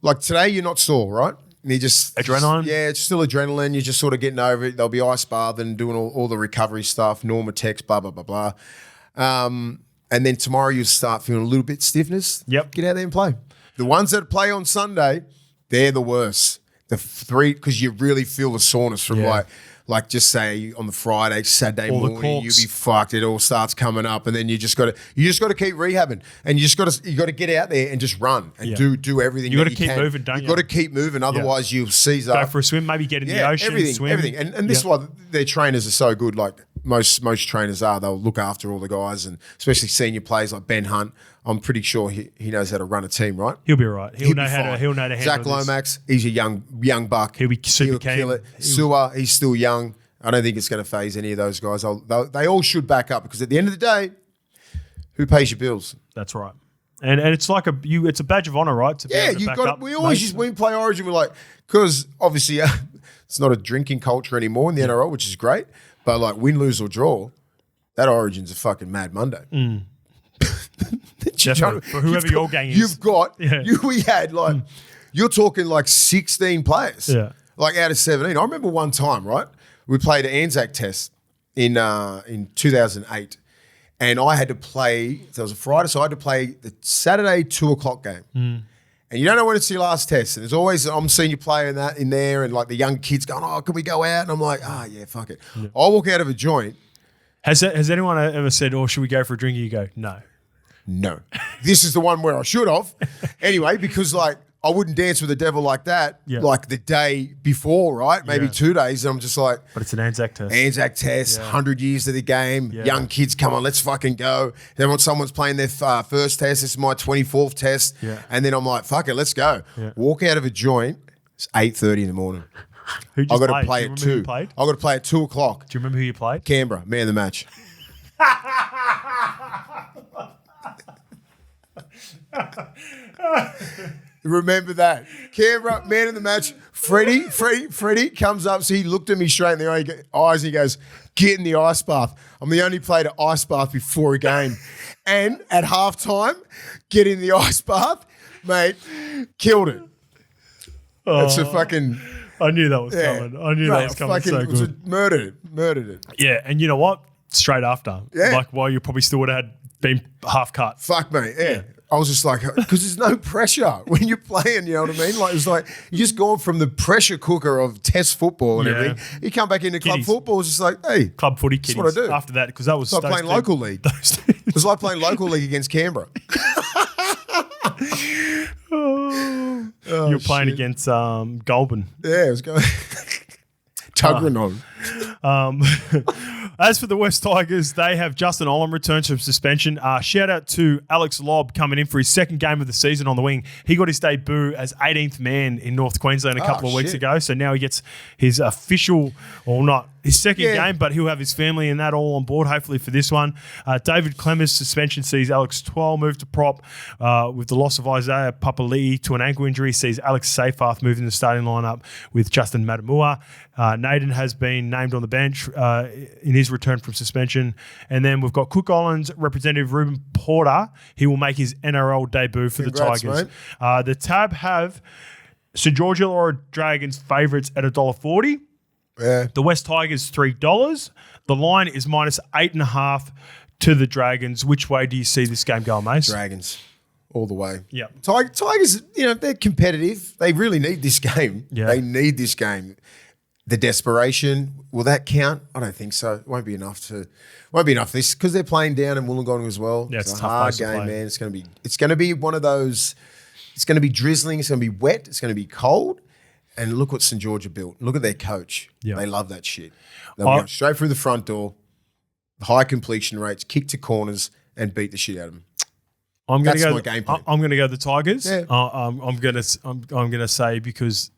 Like today, you're not sore, right? You just adrenaline. Yeah, it's still adrenaline. You're just sort of getting over it. They'll be ice bathing, doing all the recovery stuff, Normatex, blah blah blah blah. And then tomorrow you'll start feeling a little bit stiffness. Yep. Get out there and play. The ones that play on Sunday, they're the worst. The 3 because you really feel the soreness from like just say on the Friday, Saturday morning, you'll be fucked. It all starts coming up, and then you just got to keep rehabbing, and you got to get out there and just run and do everything. You got to keep moving, don't you? You got to keep moving, otherwise you'll seize up. Go for a swim, maybe get in the ocean, everything. And this is why their trainers are so good. Like most trainers are, they'll look after all the guys, and especially senior players like Ben Hunt. I'm pretty sure he knows how to run a team, right? He'll be right. He'll know how to handle Zach Lomax, he's a young buck. He'll be super keen. Kill it. Sewer, he's still young. I don't think it's going to phase any of those guys. They all should back up because at the end of the day, who pays your bills? That's right. And it's like it's a badge of honor, right? To be able to back up, we always just when we play Origin, we're like, because obviously it's not a drinking culture anymore in the NRL, which is great. But like win, lose or draw, that Origin's a fucking mad Monday. For whoever your gang is. You've got, we had like, you're talking like 16 players. Yeah. Like out of 17. I remember one time, right? We played an Anzac test in 2008. And I had to play, so it was a Friday, so I had to play the Saturday 2:00 game. And you don't know when it's your last test. And there's always, I'm seeing you play in there and like the young kids going, oh, can we go out? And I'm like, yeah, fuck it. Yeah. I walk out of a joint. Has anyone ever said, oh, should we go for a drink? You go, no. This is the one where I should have. Anyway, because like I wouldn't dance with the devil like that like the day before, right? Maybe 2 days. And I'm just like. But it's an Anzac test. 100 years to the game. Yeah. Young kids, come on, let's fucking go. Then when someone's playing their first test, this is my 24th test. Yeah. And then I'm like, fuck it, let's go. Yeah. Walk out of a joint. It's 8:30 in the morning. Who just I got to play at 2. I got to play at 2:00. Do you remember who you played? Canberra, man of the match. Remember that. Canberra, man of the match. Freddie comes up. So he looked at me straight in the eyes and he goes, get in the ice bath. I'm the only player to ice bath before a game. And at halftime, get in the ice bath. Mate, killed it. It's a fucking... I knew that was coming. I knew that was coming so good. Murdered it. Yeah, and you know what? Straight after. Yeah. Like, you probably still would have been half cut. Fuck me, yeah. I was just like, because there's no pressure when you're playing, you know what I mean? Like, it's like, you just gone from the pressure cooker of test football and everything. You come back into club football, it's just like, hey. Club footy kiddies. That's what I do. After that, because that was like playing local league. It was like playing local league against Canberra. You're playing against Goulburn. Yeah, it was going. Tuggeranong. As for the West Tigers, they have Justin Olam returns from suspension. Shout out to Alex Lobb coming in for his second game of the season on the wing. He got his debut as 18th man in North Queensland a couple of weeks ago. So now he gets his official, or not his second game, but he'll have his family and that all on board, hopefully, for this one. David Clemmer's suspension sees Alex Twell move to prop. With the loss of Isaiah Papali'i to an ankle injury, sees Alex Seyfarth move in the starting lineup with Justin Matamua. Naden has been named on the bench in his return from suspension. And then we've got Cook Islands representative Ruben Porter. He will make his NRL debut for the Tigers. The Tab have St George Illawarra Dragons favourites at $1.40. Yeah. The West Tigers $3. The line is minus 8.5 to the Dragons. Which way do you see this game going, Mace? Dragons, all the way. Yeah. Tigers, they're competitive. They really need this game. Yeah. They need this game. The desperation, will that count? I don't think so. It won't be enough this because they're playing down in Wollongong as well. Yeah, it's a tough hard place to game, play. man. It's going to be one of those. It's going to be drizzling. It's going to be wet. It's going to be cold. And look what St George have built. Look at their coach. Yeah. They love that shit. They'll go straight through the front door, high completion rates, kick to corners, and beat the shit out of them. That's my game plan. I'm going to go the Tigers. Yeah. I'm going to say because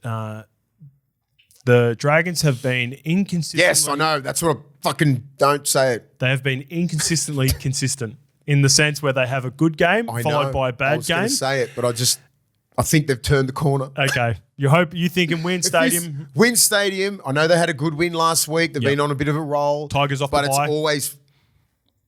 the Dragons have been inconsistent. Yes, I know. That's what I fucking don't say it. They have been inconsistently consistent in the sense where they have a good game followed by a bad I was game. going to say it, but I think they've turned the corner. Okay. You thinking Win Stadium? Win Stadium. I know they had a good win last week. They've been on a bit of a roll. Tigers off but the it's bye. always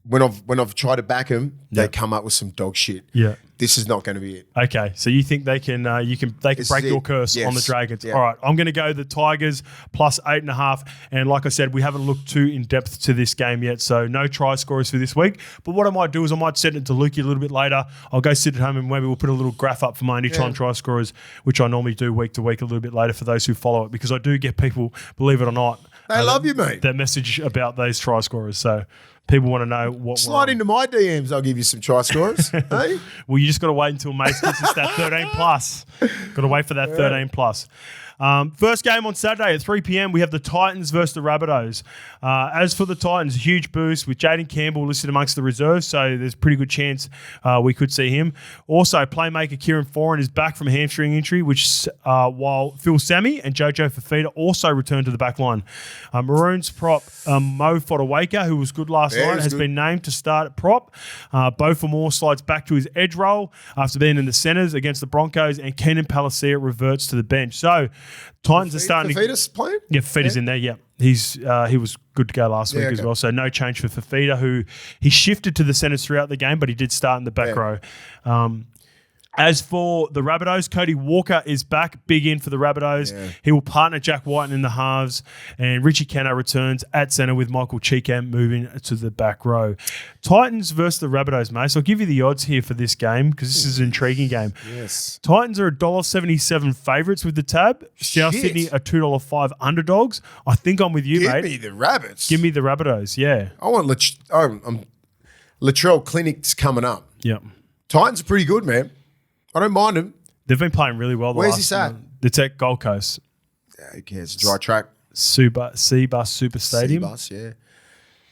when I've tried to back them, they come up with some dog shit. Yeah. This is not going to be it. Okay, so you think they can break your curse on the Dragons? Yeah. All right, I'm going to go the Tigers plus 8.5, and like I said, we haven't looked too in depth to this game yet, so no try scorers for this week. But what I might do is I might send it to Lukey a little bit later. I'll go sit at home and maybe we'll put a little graph up for my anytime try scorers, which I normally do week to week a little bit later for those who follow it, because I do get people, believe it or not, They love you, mate. that message about those try scorers. So people want to know what. Slide into my DMs. I'll give you some try scorers. Hey? Well, you just got to wait until Mace gets us that 13 plus. Got to wait for that 13 plus. First game on Saturday at 3 p.m, we have the Titans versus the Rabbitohs. As for the Titans, huge boost with Jaden Campbell listed amongst the reserves, so there's a pretty good chance we could see him. Also, playmaker Kieran Foran is back from a hamstring injury, which while Phil Sammy and Jojo Fafita also returned to the back line. Maroons prop Mo Fodawaker, who was good last night, has been named to start at prop. Beau Fermor slides back to his edge role after being in the centres against the Broncos, and Keenan Palacia reverts to the bench. So Titans are starting Fafita's playing? Yeah, Fafita's in there, yeah. He was good to go last week as well, so no change for Fafita, who he shifted to the centres throughout the game, but he did start in the back row. As for the Rabbitohs, Cody Walker is back, big in for the Rabbitohs. Yeah. He will partner Jack White in the halves, and Richie Kenner returns at centre with Michael Cheekham moving to the back row. Titans versus the Rabbitohs, mate. So I'll give you the odds here for this game because this is an intriguing game. Yes. Titans are $1.77 favourites with the tab. South Sydney are $2.05 underdogs. I think I'm with you, mate. Give me the Rabbits. Give me the Rabbitohs, yeah. I want Latrell Clinic's coming up. Yeah. Titans are pretty good, man. I don't mind them. They've been playing really well. Where's this at? It's at Gold Coast. Yeah, who cares? Dry track. Seabus Super Stadium. Seabus, yeah.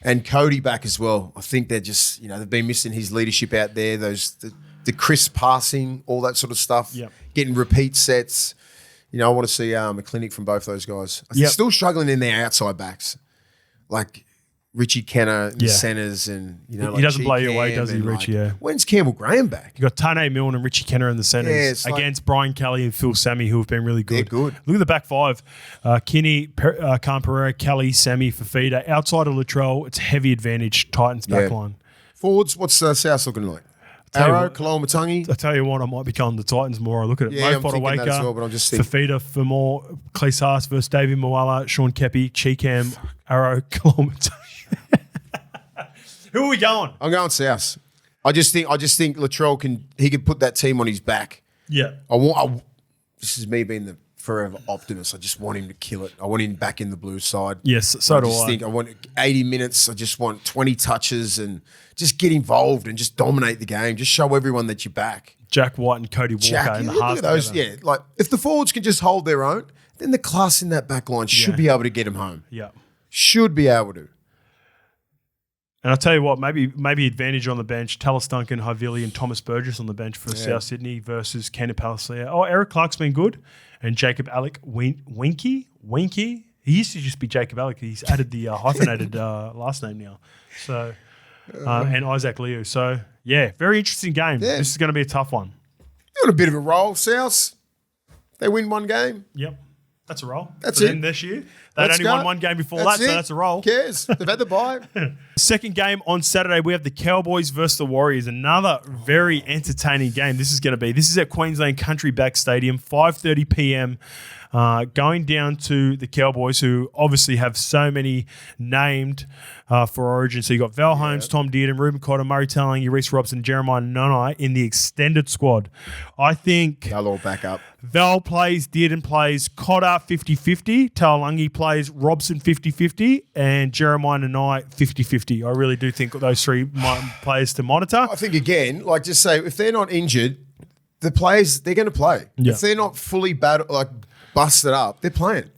And Cody back as well. I think they're just, they've been missing his leadership out there, the crisp passing, all that sort of stuff, getting repeat sets. I want to see a clinic from both those guys. They're still struggling in their outside backs. Like Richie Kenner in the centres and, he doesn't blow you away, does he, Richie? When's Campbell Graham back? You got Tane Milne and Richie Kenner in the centres against Brian Kelly and Phil Sammy, who have been really good. They're good. Look at the back five. Kinney, Khan Pereira, Kelly, Sammy, Fafita. Outside of Latrell, it's heavy advantage, Titans back line. Forwards, what's South looking like? Arrow, Kaloa-Matangi. I tell you what, I might be going the Titans more. I look at it. Yeah, Mo I'm thinking that as well, but I'm just thinking. Fafita, Fermor, Cleese Haas versus David Moala, Sean Kepi, Cheekham, Arrow, Kaloa-Matangi. Who are we going? I'm going South. I just think Latrell can put that team on his back. Yeah. This is me being the forever optimist. I just want him to kill it. I want him back in the blue side. Yes, so do I. I want 80 minutes. I just want 20 touches and just get involved and just dominate the game. Just show everyone that you're back. Jack White and Cody Walker in the halves. Look at those. Yeah, like if the forwards can just hold their own, then the class in that back line should be able to get them home. Yeah. Should be able to. And I'll tell you what, maybe advantage on the bench, Tallis Duncan, Havili and Thomas Burgess on the bench for South Sydney versus Keenan Palacia. Oh, Eric Clark's been good. And Jacob Alec Winky He used to just be Jacob Alec. He's added the hyphenated last name now. So, and Isaac Liu. So, yeah, very interesting game. Yeah. This is going to be a tough one. You're on a bit of a roll, South. They win one game. Yep. That's a roll. That's for it. them this year. They'd Let's only go. won one game before That's that, it. so that's a roll. Who cares? They've had the bye. Second game on Saturday, we have the Cowboys versus the Warriors. Another very entertaining game. This is at Queensland Country Back Stadium, 5:30 p.m. Going down to the Cowboys, who obviously have so many named for Origin. So you got Val Holmes, Tom Dearden, Ruben Cotter, Murray Talangi, Reece Robson, Jeremiah Nanai in the extended squad. I think They'll all back up. Val plays, Dearden plays, Cotter 50-50, Talangi plays, Robson 50-50, and Jeremiah Nanai 50-50. I really do think those three players to monitor. I think, again, like just say, if they're not injured, the players, they're going to play. Yeah. If they're not fully busted up, they're playing.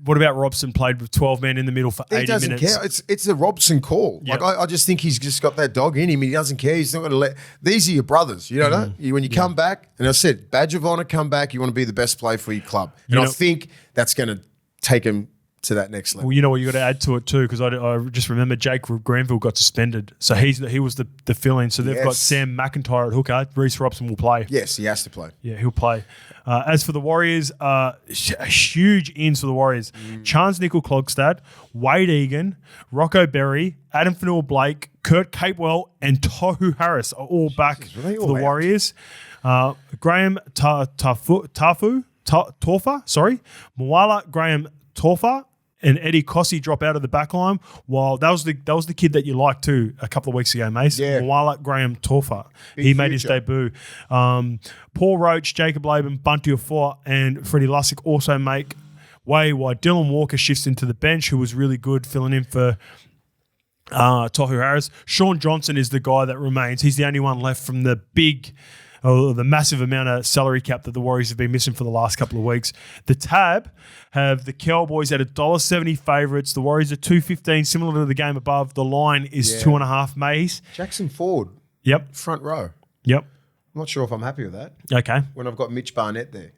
What about Robson played with 12 men in the middle for 80 He doesn't minutes? care. It's a Robson call. Yep. Like I just think he's just got that dog in him. He doesn't care. He's not going to let. These are your brothers. You know that. When you come back, and I said, badge of honor, come back. You want to be the best player for your club, and I think that's going to take him to that next level. Well, you know what you got to add to it too, because I just remember Jake Granville got suspended, so he was the fill-in. So they've got Sam McIntyre at hooker. Reece Robson will play. Yes, he has to play. Yeah, he'll play. As for the Warriors, huge ins for the Warriors. Chance Nickel-Klogstad, Wade Egan, Rocco Berry, Adam Fanua-Blake, Kurt Capewell, and Tohu Harris are all back were they for all the out? Warriors. Graham Torfa, Moala Graham Torfa, and Eddie Kossi drop out of the back line. While that was the kid that you liked too a couple of weeks ago, Mace. Yeah. Moala Graham Torfa. Big He made his future. debut. Paul Roach, Jacob Laban, Bunty Afor, and Freddie Lussick also make way while Dylan Walker shifts into the bench, who was really good filling in for Tohu Harris. Sean Johnson is the guy that remains. He's the only one left from the massive amount of salary cap that the Warriors have been missing for the last couple of weeks. The Tab have the Cowboys at $1.70 favourites. The Warriors are $2.15, similar to the game above. The line is 2.5 Mays. Jackson Ford, Yep. front row. Yep. I'm not sure if I'm happy with that. Okay. When I've got Mitch Barnett there.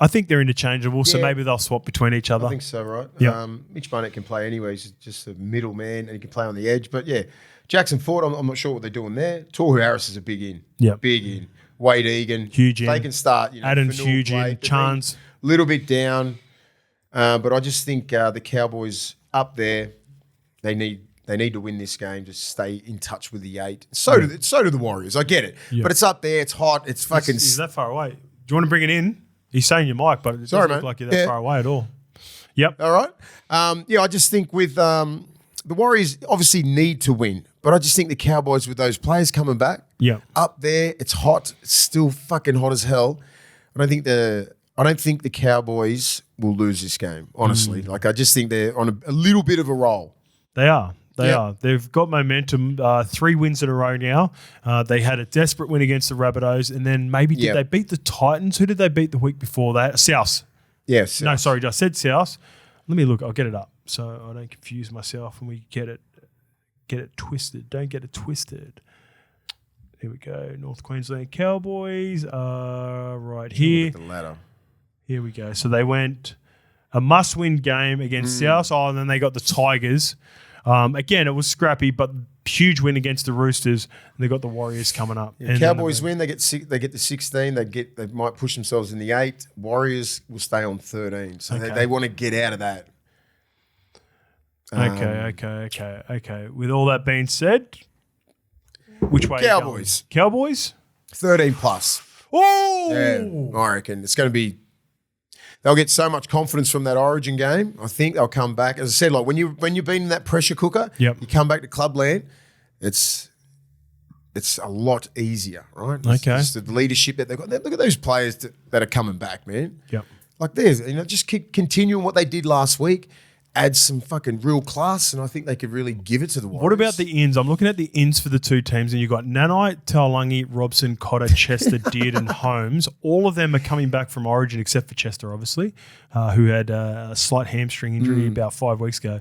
I think they're interchangeable, so Yeah. maybe they'll swap between each other. I think so, right? Yeah. Mitch Barnett can play anyway. He's just a middle man and he can play on the edge. But yeah, Jackson Ford, I'm not sure what they're doing there. Tohu Harris is a big in. Yep. Big in. Wade Egan. Huge in. They can start. Adam's Fanua huge in. Blake, they've been Chance. a little bit down. But I just think the Cowboys up there, they need to win this game to stay in touch with the 8. So do the Warriors. I get it. Yeah. But it's up there. It's hot. It's fucking... Is that far away? Do you want to bring it in? He's saying your mic, but it doesn't look mate. like you're that far away at all. Yep. All right. I just think with the Warriors obviously need to win, but I just think the Cowboys with those players coming back, Yeah. up there, it's hot. It's still fucking hot as hell. I don't think the Cowboys will lose this game. Honestly, like I just think they're on a little bit of a roll. They are. They Yeah. are. They've got momentum. 3 wins in a row now. They had a desperate win against the RABBITOHS, and then maybe did Yeah. they beat the Titans? Who did they beat the week before that? South. Yes. No, sorry, I said South. Let me look. I'll get it up so I don't confuse myself and we get it twisted. Don't get it twisted. Here we go. North Queensland Cowboys. Right here. The ladder. Here we go. So they went a must-win game against South. Oh, and then they got the Tigers. Again, it was scrappy, but huge win against the Roosters. And they got the Warriors coming up. Yeah, Cowboys win. They get the 16. They might push themselves in the 8. Warriors will stay on 13. So they want to get out of that. Okay. With all that being said, which way? Cowboys. Are you going? Cowboys? 13 plus. Oh, Yeah, I reckon it's going to be. They'll get so much confidence from that Origin game. I think they'll come back. As I said, like when you've been in that pressure cooker, Yep. you come back to clubland. It's a lot easier, right? It's Okay. just the leadership that they've got. Look at those players that are coming back, man. Yep. Like there's, just keep continuing what they did last week. Add some fucking real class, and I think they could really give it to the Warriors. What about the ins? I'm looking at the ins for the two teams, and you've got Nanai, Talangi, Robson, Cotter, Chester, Dearden, Holmes. All of them are coming back from Origin, except for Chester, obviously, who had a slight hamstring injury about 5 weeks ago.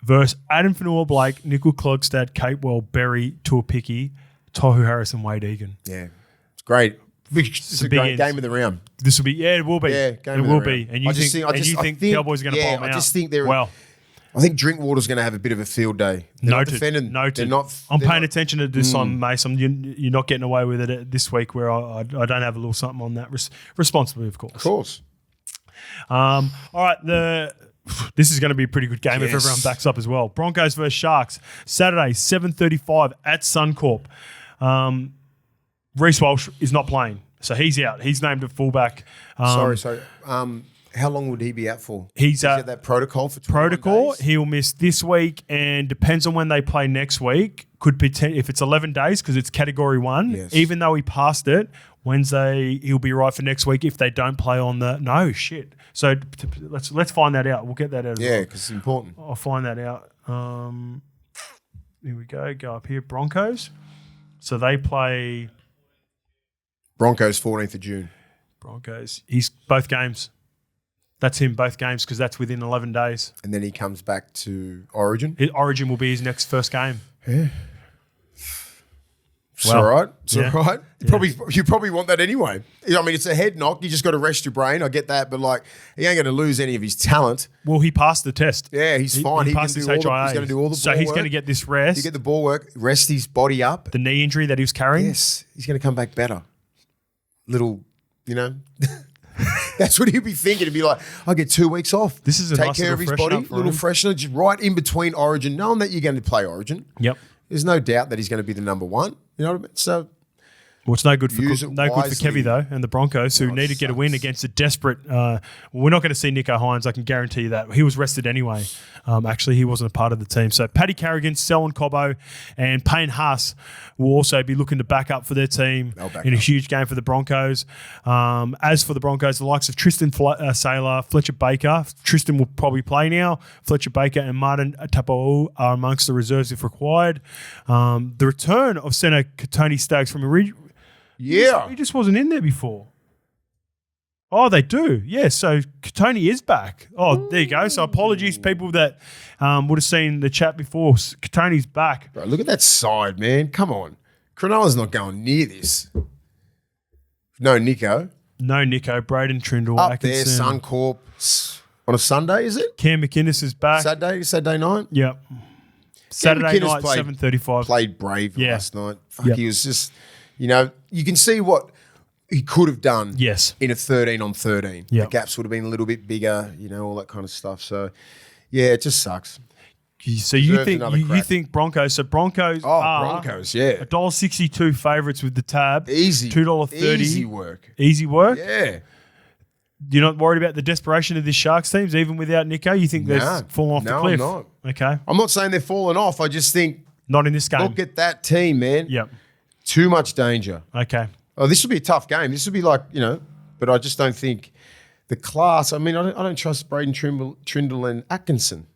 Versus Adam Fanua-Blake, Nickel-Klogstad, Capewell, Berry, Tuapiki, Tohu Harris, and Wade Egan. Yeah, it's great. It's a great game of the round. This will be, it will be. Yeah, it will be. And you think Cowboys are going to bomb out? I just think they're. Well, I think Drinkwater's going to have a bit of a field day. Noted. They're not. I'm paying attention to this on Mace. You're not getting away with it this week, where I don't have a little something on that responsibly, of course. Of course. All right, this is going to be a pretty good game if everyone backs up as well. Broncos versus Sharks, Saturday, 7:35 at Suncorp. Reece Walsh is not playing, so he's out. He's named at fullback. Sorry. How long would he be out for? He's got that protocol for 21 days? He'll miss this week, and depends on when they play next week. Could be if it's 11 days because it's Category 1. Yes. Even though he passed it, Wednesday he'll be right for next week if they don't play on the So let's find that out. We'll get that out. Yeah, because it's important. I'll find that out. Here we go. Go up here. Broncos. So they play Broncos 14th of June. Broncos. He's both games. That's him, both games, because that's within 11 days. And then he comes back to Origin? Origin will be his next first game. Yeah. It's all right. It's all right. You probably want that anyway. I mean, it's a head knock. You just got to rest your brain. I get that. But, he ain't going to lose any of his talent. Well, he passed the test. Yeah, he's fine. He passed his HIA. He's going to do all the ball So he's going to get this rest. You get the ball work, rest his body up. The knee injury that he was carrying? Yes. He's going to come back better. That's what he'd be thinking. He'd be like, I'll get 2 weeks off. This is a Take nice care of his body, little freshener, just right in between Origin, knowing that you're going to play Origin. Yep. There's no doubt that he's going to be the number one. You know what I mean? So, well, it's no good for Kevy though, and the Broncos who need to get a win against a desperate. We're not going to see Nico Hines. I can guarantee you that. He was rested anyway. Actually, he wasn't a part of the team. So Paddy Carrigan, Selwyn Cobbo, and Payne Haas will also be looking to back up for their team in a huge game for the Broncos. As for the Broncos, the likes of Tristan Saylor, Fletcher Baker. Tristan will probably play now. Fletcher Baker and Martin Tapau are amongst the reserves if required. The return of centre Tony Staggs from he just wasn't in there before. Oh, they do. Yeah, so Tony is back. Oh, there you go. So apologies, people that would have seen the chat before. Tony's back. Bro, look at that side, man. Come on. Cronulla's not going near this. No Nico. Braden Trindle. Up there, Suncorp. On a Sunday, is it? Cam McInnes is back. Saturday night? Yep. Saturday night, 7:35. Played brave last night. He was just, you can see what he could have done in a 13-on-13. The gaps would have been a little bit bigger, all that kind of stuff. So, yeah, it just sucks. So you think Broncos? So Broncos Broncos, yeah. $1.62 favourites with the tab. Easy. $2.30. Easy work. Easy work? Yeah. You're not worried about the desperation of this Sharks teams, even without Nico? You think they've fallen off the cliff? No, I'm not. Okay. I'm not saying they're falling off. I just think... Not in this game. Look at that team, man. Yep. Too much danger. Okay. Oh, this will be a tough game. This will be but I just don't think the class... I mean, I don't trust Braden Trindle and Atkinson.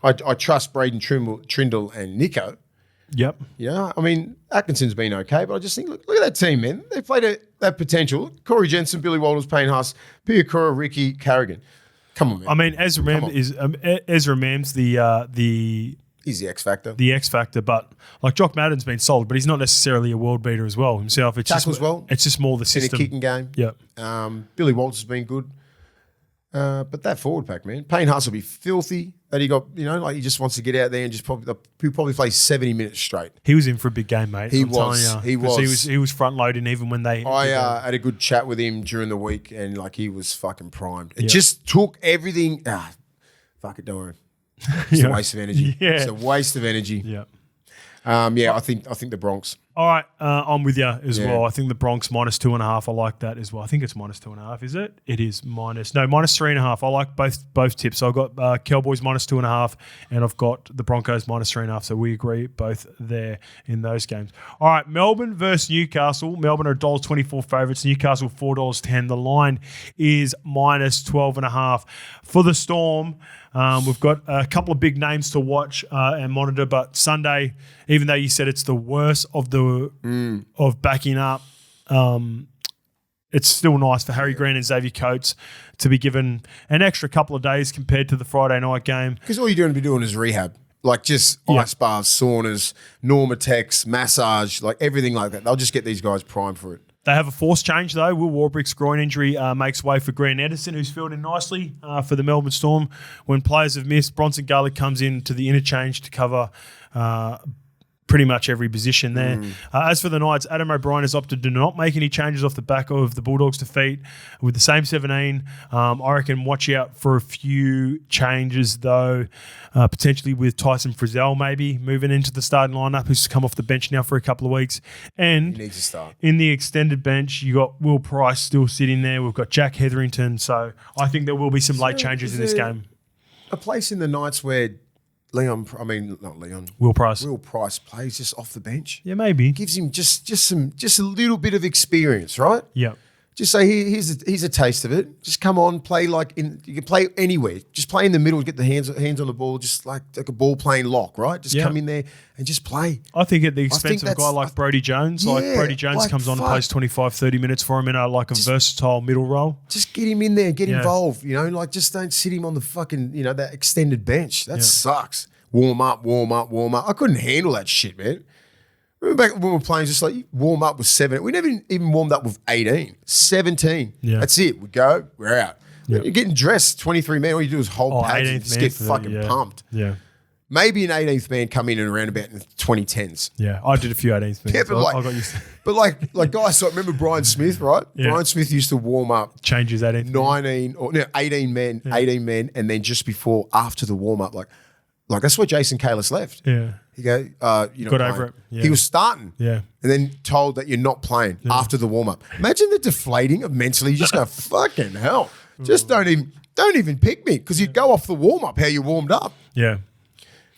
I trust Braden Trindle and Nico. Yep. Yeah, I mean, Atkinson's been okay, but I just think, look at that team, man. They played that potential. Corey Jensen, Billy Walters, Payne Haas, Pia Kura, Ricky, Carrigan. Come on, man. I mean, Ezra Mam's he's the X factor. The X factor, but Jock Madden's been solid, but he's not necessarily a world beater as well himself. It's just more the system. In a kicking game. Yeah. Billy Walters has been good. But that forward pack, man. Payne Haas will be filthy. That he got, he just wants to get out there and just probably play 70 minutes straight. He was in for a big game, mate. He was. He was front loading even when they. I had a good chat with him during the week, and he was fucking primed. It just took everything. Fuck it, don't worry. It's a waste of energy. Yeah. It's a waste of energy. Yeah. I think the Bronx. All right, I'm with you as well. I think the Bronx -2.5. I like that as well. I think it's -2.5. Is it? It is -3.5. I like both tips. I've got Cowboys -2.5, and I've got the Broncos -3.5. So we agree both there in those games. All right, Melbourne versus Newcastle. Melbourne are $1.24 favourites. Newcastle $4.10. The line is -12.5 for the Storm. We've got a couple of big names to watch and monitor, but Sunday, even though you said it's the worst of backing up, it's still nice for Harry Grant and Xavier Coates to be given an extra couple of days compared to the Friday night game. Because all you're going to be doing is rehab. Just ice baths, saunas, Normatex, massage, everything like that. They'll just get these guys primed for it. They have a force change, though. Will Warbrick's groin injury makes way for Grant Edison, who's filled in nicely for the Melbourne Storm. When players have missed, Bronson Garlick comes in to the interchange to cover pretty much every position there. As for the Knights, Adam O'Brien has opted to not make any changes off the back of the Bulldogs' defeat with the same 17. I reckon watch out for a few changes, though, potentially with Tyson Frizzell maybe moving into the starting lineup, who's come off the bench now for a couple of weeks. And He needs to start. in the extended bench, you got Will Price still sitting there. We've got Jack Hetherington. So I think there will be some late changes in this game. A place in the Knights where Will Price. Will Price plays just off the bench. Yeah, maybe. Gives him just a little bit of experience, right? Yeah. Just say here's a taste of it. Just come on, play you can play anywhere. Just play in the middle, get the hands on the ball, just like a ball playing lock, right? Just come in there and just play. I think at the expense of a guy like Brodie Jones, Brodie Jones comes on and plays 25, 30 minutes for him in a versatile middle role. Just get him in there, get involved, just don't sit him on the fucking, that extended bench. That sucks. Warm up. I couldn't handle that shit, man. Remember back when we were playing, just like warm up with 7. We never even warmed up with 18, 17. Yeah. That's it. We go, we're out. Yep. You're getting dressed, 23 men. All you do is hold pads and just get fucking pumped. Yeah. Maybe an 18th man come in and around about in the 2010s. Yeah, I did a few 18th men. Yeah, but I got used to like guys, like remember Brian Smith, right? Yeah. Brian Smith used to warm up changes 18th 18 men, and then just after the warm up, like that's where Jason Kalis left. Yeah. He go, Got over it. Yeah. He was starting. Yeah. And then told that you're not playing after the warm up. Imagine the deflating of mentally. You just go, fucking hell. Just don't even pick me because you'd go off the warm up how you warmed up. Yeah.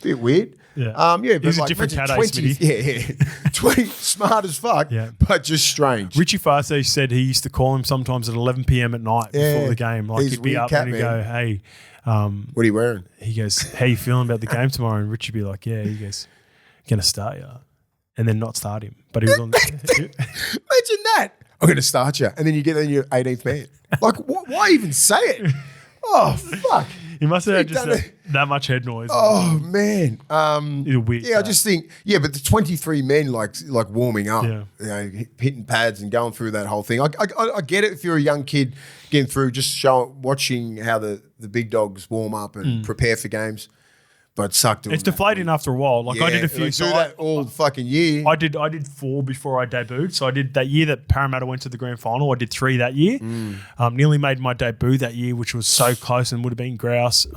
Bit weird. Yeah. But He's a different cat, 20, yeah. 20, smart as fuck, but just strange. Richie Farsi said he used to call him sometimes at 11 p.m. at night before the game. Like he'd be up and he'd go, hey. What are you wearing? He goes, how you feeling about the game tomorrow? And Richie'd be like, yeah. He goes, going to start you. And then not start him. But he was on Imagine that. I'm going to start you. And then you get in your 18th man. Like, why even say it? Oh, fuck. He must have had just that much head noise. Oh, man. It'll weird. Yeah, I just think, but the 23 men like warming up, hitting pads and going through that whole thing. I get it if you're a young kid getting through, just watching how the big dogs warm up and prepare for games. But it sucked. It's deflating after a while. Like I did a few. So that all fucking year. I did 4 before I debuted. So I did that year that Parramatta went to the grand final. I did 3 that year. Nearly made my debut that year, which was so close and would have been grouse.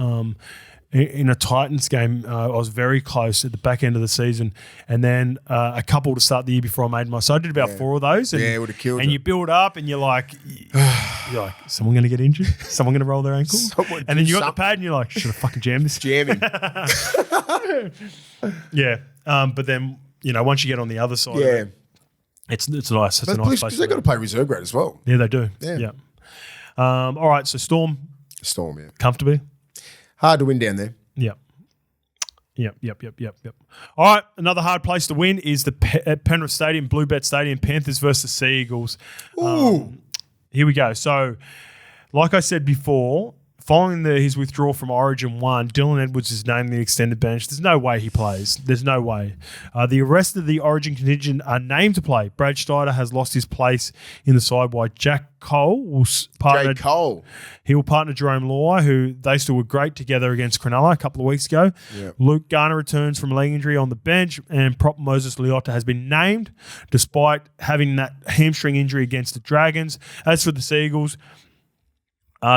In a Titans game, I was very close at the back end of the season, and then a couple to start the year before I made my. So I did about 4 of those. And, it would have killed. And you build up, and you're like, someone going to get injured? Someone going to roll their ankle? And then you got the pad, and you're like, should have fucking jammed this. Jamming. Yeah, but then once you get on the other side, of it, it's nice. It's a nice place. Because they got to play reserve grade as well. Yeah, they do. Yeah. All right, so Storm, comfortably. Hard to win down there. Yep. All right, another hard place to win is the Penrith Stadium, Bluebet Stadium, Panthers versus Sea Eagles. Ooh. Here we go. So, like I said before, following his withdrawal from Origin 1, Dylan Edwards is named the extended bench. There's no way he plays. There's no way. The rest of the Origin contingent are named to play. Brad Steiner has lost his place in the side while Jack Cole will partner. He will partner Jerome Lawai, who they still were great together against Cronulla a couple of weeks ago. Yep. Luke Garner returns from a leg injury on the bench, and prop Moses Leota has been named despite having that hamstring injury against the Dragons. As for the Seagulls,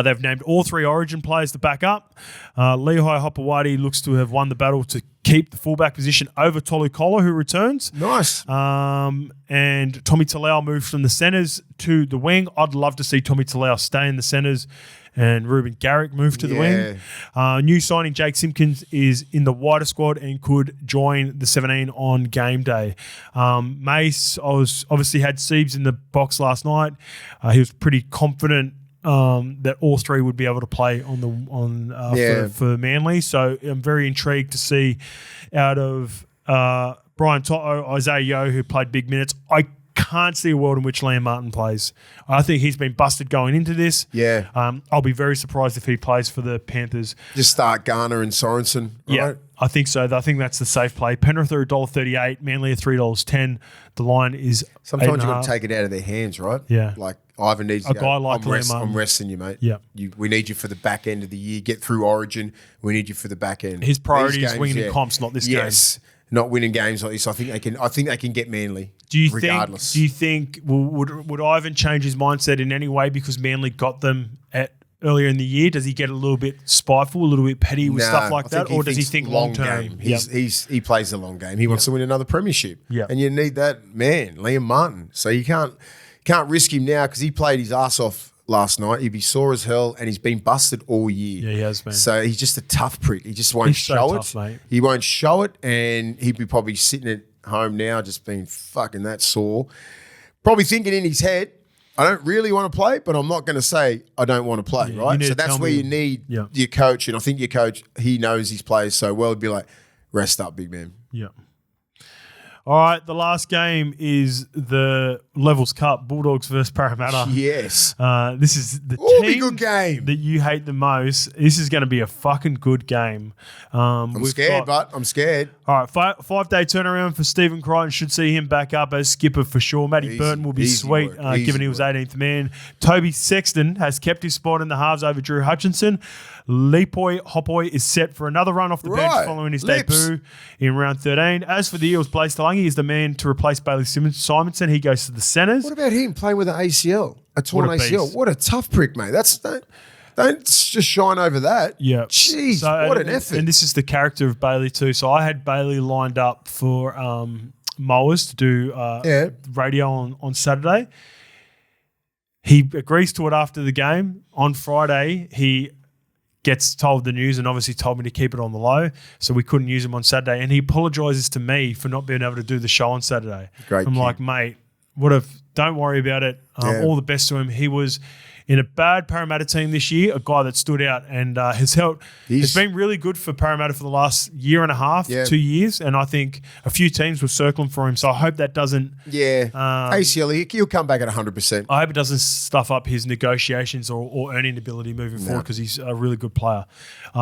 they've named all 3 Origin players to back up. Lehigh Hopewadi looks to have won the battle to keep the fullback position over Tolu Kola, who returns. Nice. And Tommy Talau moves from the centres to the wing. I'd love to see Tommy Talau stay in the centres and Ruben Garrick move to the wing. New signing Jake Simpkins is in the wider squad and could join the 17 on game day. Mace obviously had Siebes in the box last night. He was pretty confident that all 3 would be able to play for Manly. So I'm very intrigued to see out of Brian Toto, Isaiah Yeo, who played big minutes. I can't see a world in which Liam Martin plays. I think he's been busted going into this. Yeah. I'll be very surprised if he plays for the Panthers. Just start Garner and Sorensen, right? Yeah, I think so. I think that's the safe play. Penrith are $1.38, Manly are $3.10. The line is Sometimes you've got to take it out of their hands, right? Yeah. Like Ivan needs to A go, guy like Liam Martin. I'm resting you, mate. Yeah. We need you for the back end of the year. Get through Origin. We need you for the back end. His priority These is games, winning comps, not this game. Yes. Not winning games like this. I think they can get Manly. Do you regardless. think would Ivan change his mindset in any way because Manly got them earlier in the year? Does he get a little bit spiteful, a little bit petty with stuff like that, or does he think long term? He plays the long game. He wants to win another premiership. Yeah. And you need that man, Liam Martin. So you can't risk him now because he played his ass off last night. He'd be sore as hell, and he's been busted all year. Yeah, he has been. So he's just a tough prick. He just won't show it. Mate. He won't show it, and he'd be probably sitting at home now, just being fucking that sore. Probably thinking in his head, I don't really want to play, but I'm not going to say I don't want to play, right? So that's where you need your coach, and I think your coach, he knows his players so well. He'd be like, rest up, big man. Yeah. All right, the last game is the Levels Cup, Bulldogs versus Parramatta. Yes. This is the team good game that you hate the most. This is going to be a fucking good game. I'm scared. All right, five-day turnaround for Stephen Crichton. Should see him back up as skipper for sure. Matty Burton will be sweet, given he was 18th man. Toby Sexton has kept his spot in the halves over Drew Hutchinson. Lipoi Hopoi is set for another run off the bench following his debut in round 13. As for the Eels, Blaise Talangi is the man to replace Bailey Simonson. He goes to the centres. What about him playing with an ACL, a torn ACL? Beast. What a tough prick, mate. Don't just shine over that. Yeah. Jeez, what an effort. And this is the character of Bailey too. So I had Bailey lined up for Mowers to do radio on Saturday. He agrees to it after the game. On Friday, he gets told the news and obviously told me to keep it on the low, so we couldn't use him on Saturday. And he apologises to me for not being able to do the show on Saturday. I'm like, mate, don't worry about it. All the best to him. He was in a bad Parramatta team this year, a guy that stood out and has been really good for Parramatta for the last year and a half, 2 years, and I think a few teams were circling for him. So I hope that doesn't... ACL, he'll come back at 100%. I hope it doesn't stuff up his negotiations or earning ability moving forward because he's a really good player.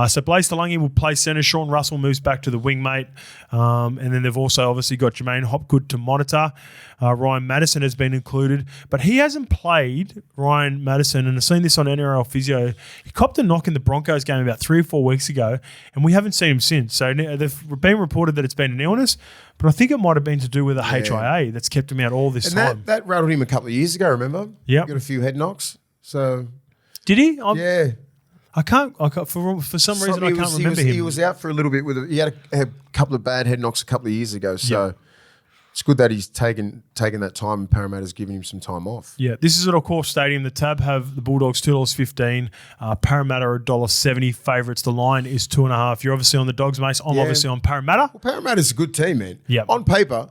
So Blaise Talangi will play centre. Sean Russell moves back to the wing, mate. And then they've also obviously got Jermaine Hopgood to monitor. Ryan Madison has been included, but he hasn't played, Ryan Madison, and I've seen this on NRL Physio. He copped a knock in the Broncos game about 3 or 4 weeks ago, and we haven't seen him since. So they've been reported that it's been an illness, but I think it might have been to do with a HIA that's kept him out all this time. That rattled him a couple of years ago, remember? Yeah. Got a few head knocks. So did he? Yeah. I can't for some reason I can't remember him. He was out for a little bit he had a couple of bad head knocks a couple of years ago. So it's good that he's taken that time and Parramatta's given him some time off. Yeah, this is at Accor Stadium. The Tab have the Bulldogs $2.15. Parramatta are $1.70 favourites. The line is 2.5. You're obviously on the Dogs, mate. I'm obviously on Parramatta. Well, Parramatta's a good team, man. Yeah. On paper,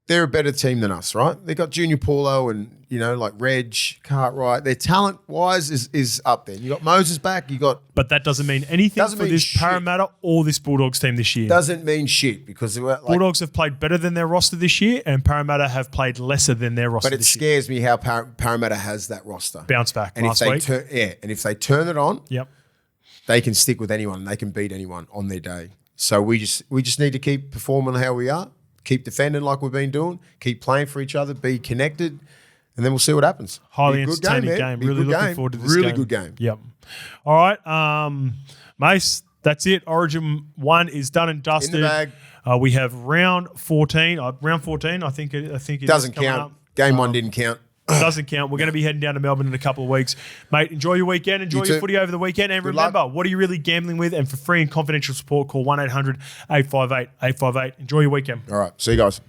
they're a better team than us, right? They got Junior Paulo and like Reg, Cartwright. Their talent-wise is up there. You got Moses back. But that doesn't mean anything for this Parramatta or this Bulldogs team this year. Doesn't mean shit because Bulldogs have played better than their roster this year, and Parramatta have played lesser than their roster. But it scares me how Parramatta has that roster. Bounce back and last week. And if they turn it on, they can stick with anyone. They can beat anyone on their day. So we just need to keep performing how we are. Keep defending like we've been doing. Keep playing for each other. Be connected. And then we'll see what happens. Highly entertaining game. Really looking forward to this game. Really good game. Yep. All right. Mace, that's it. Origin 1 is done and dusted. In the bag. We have round 14. Round 14, I think it doesn't count. Game 1 didn't count. Doesn't count. We're going to be heading down to Melbourne in a couple of weeks. Mate, enjoy your weekend. Enjoy your footy over the weekend. And remember, what are you really gambling with? And for free and confidential support, call 1-800-858-858. Enjoy your weekend. All right. See you guys.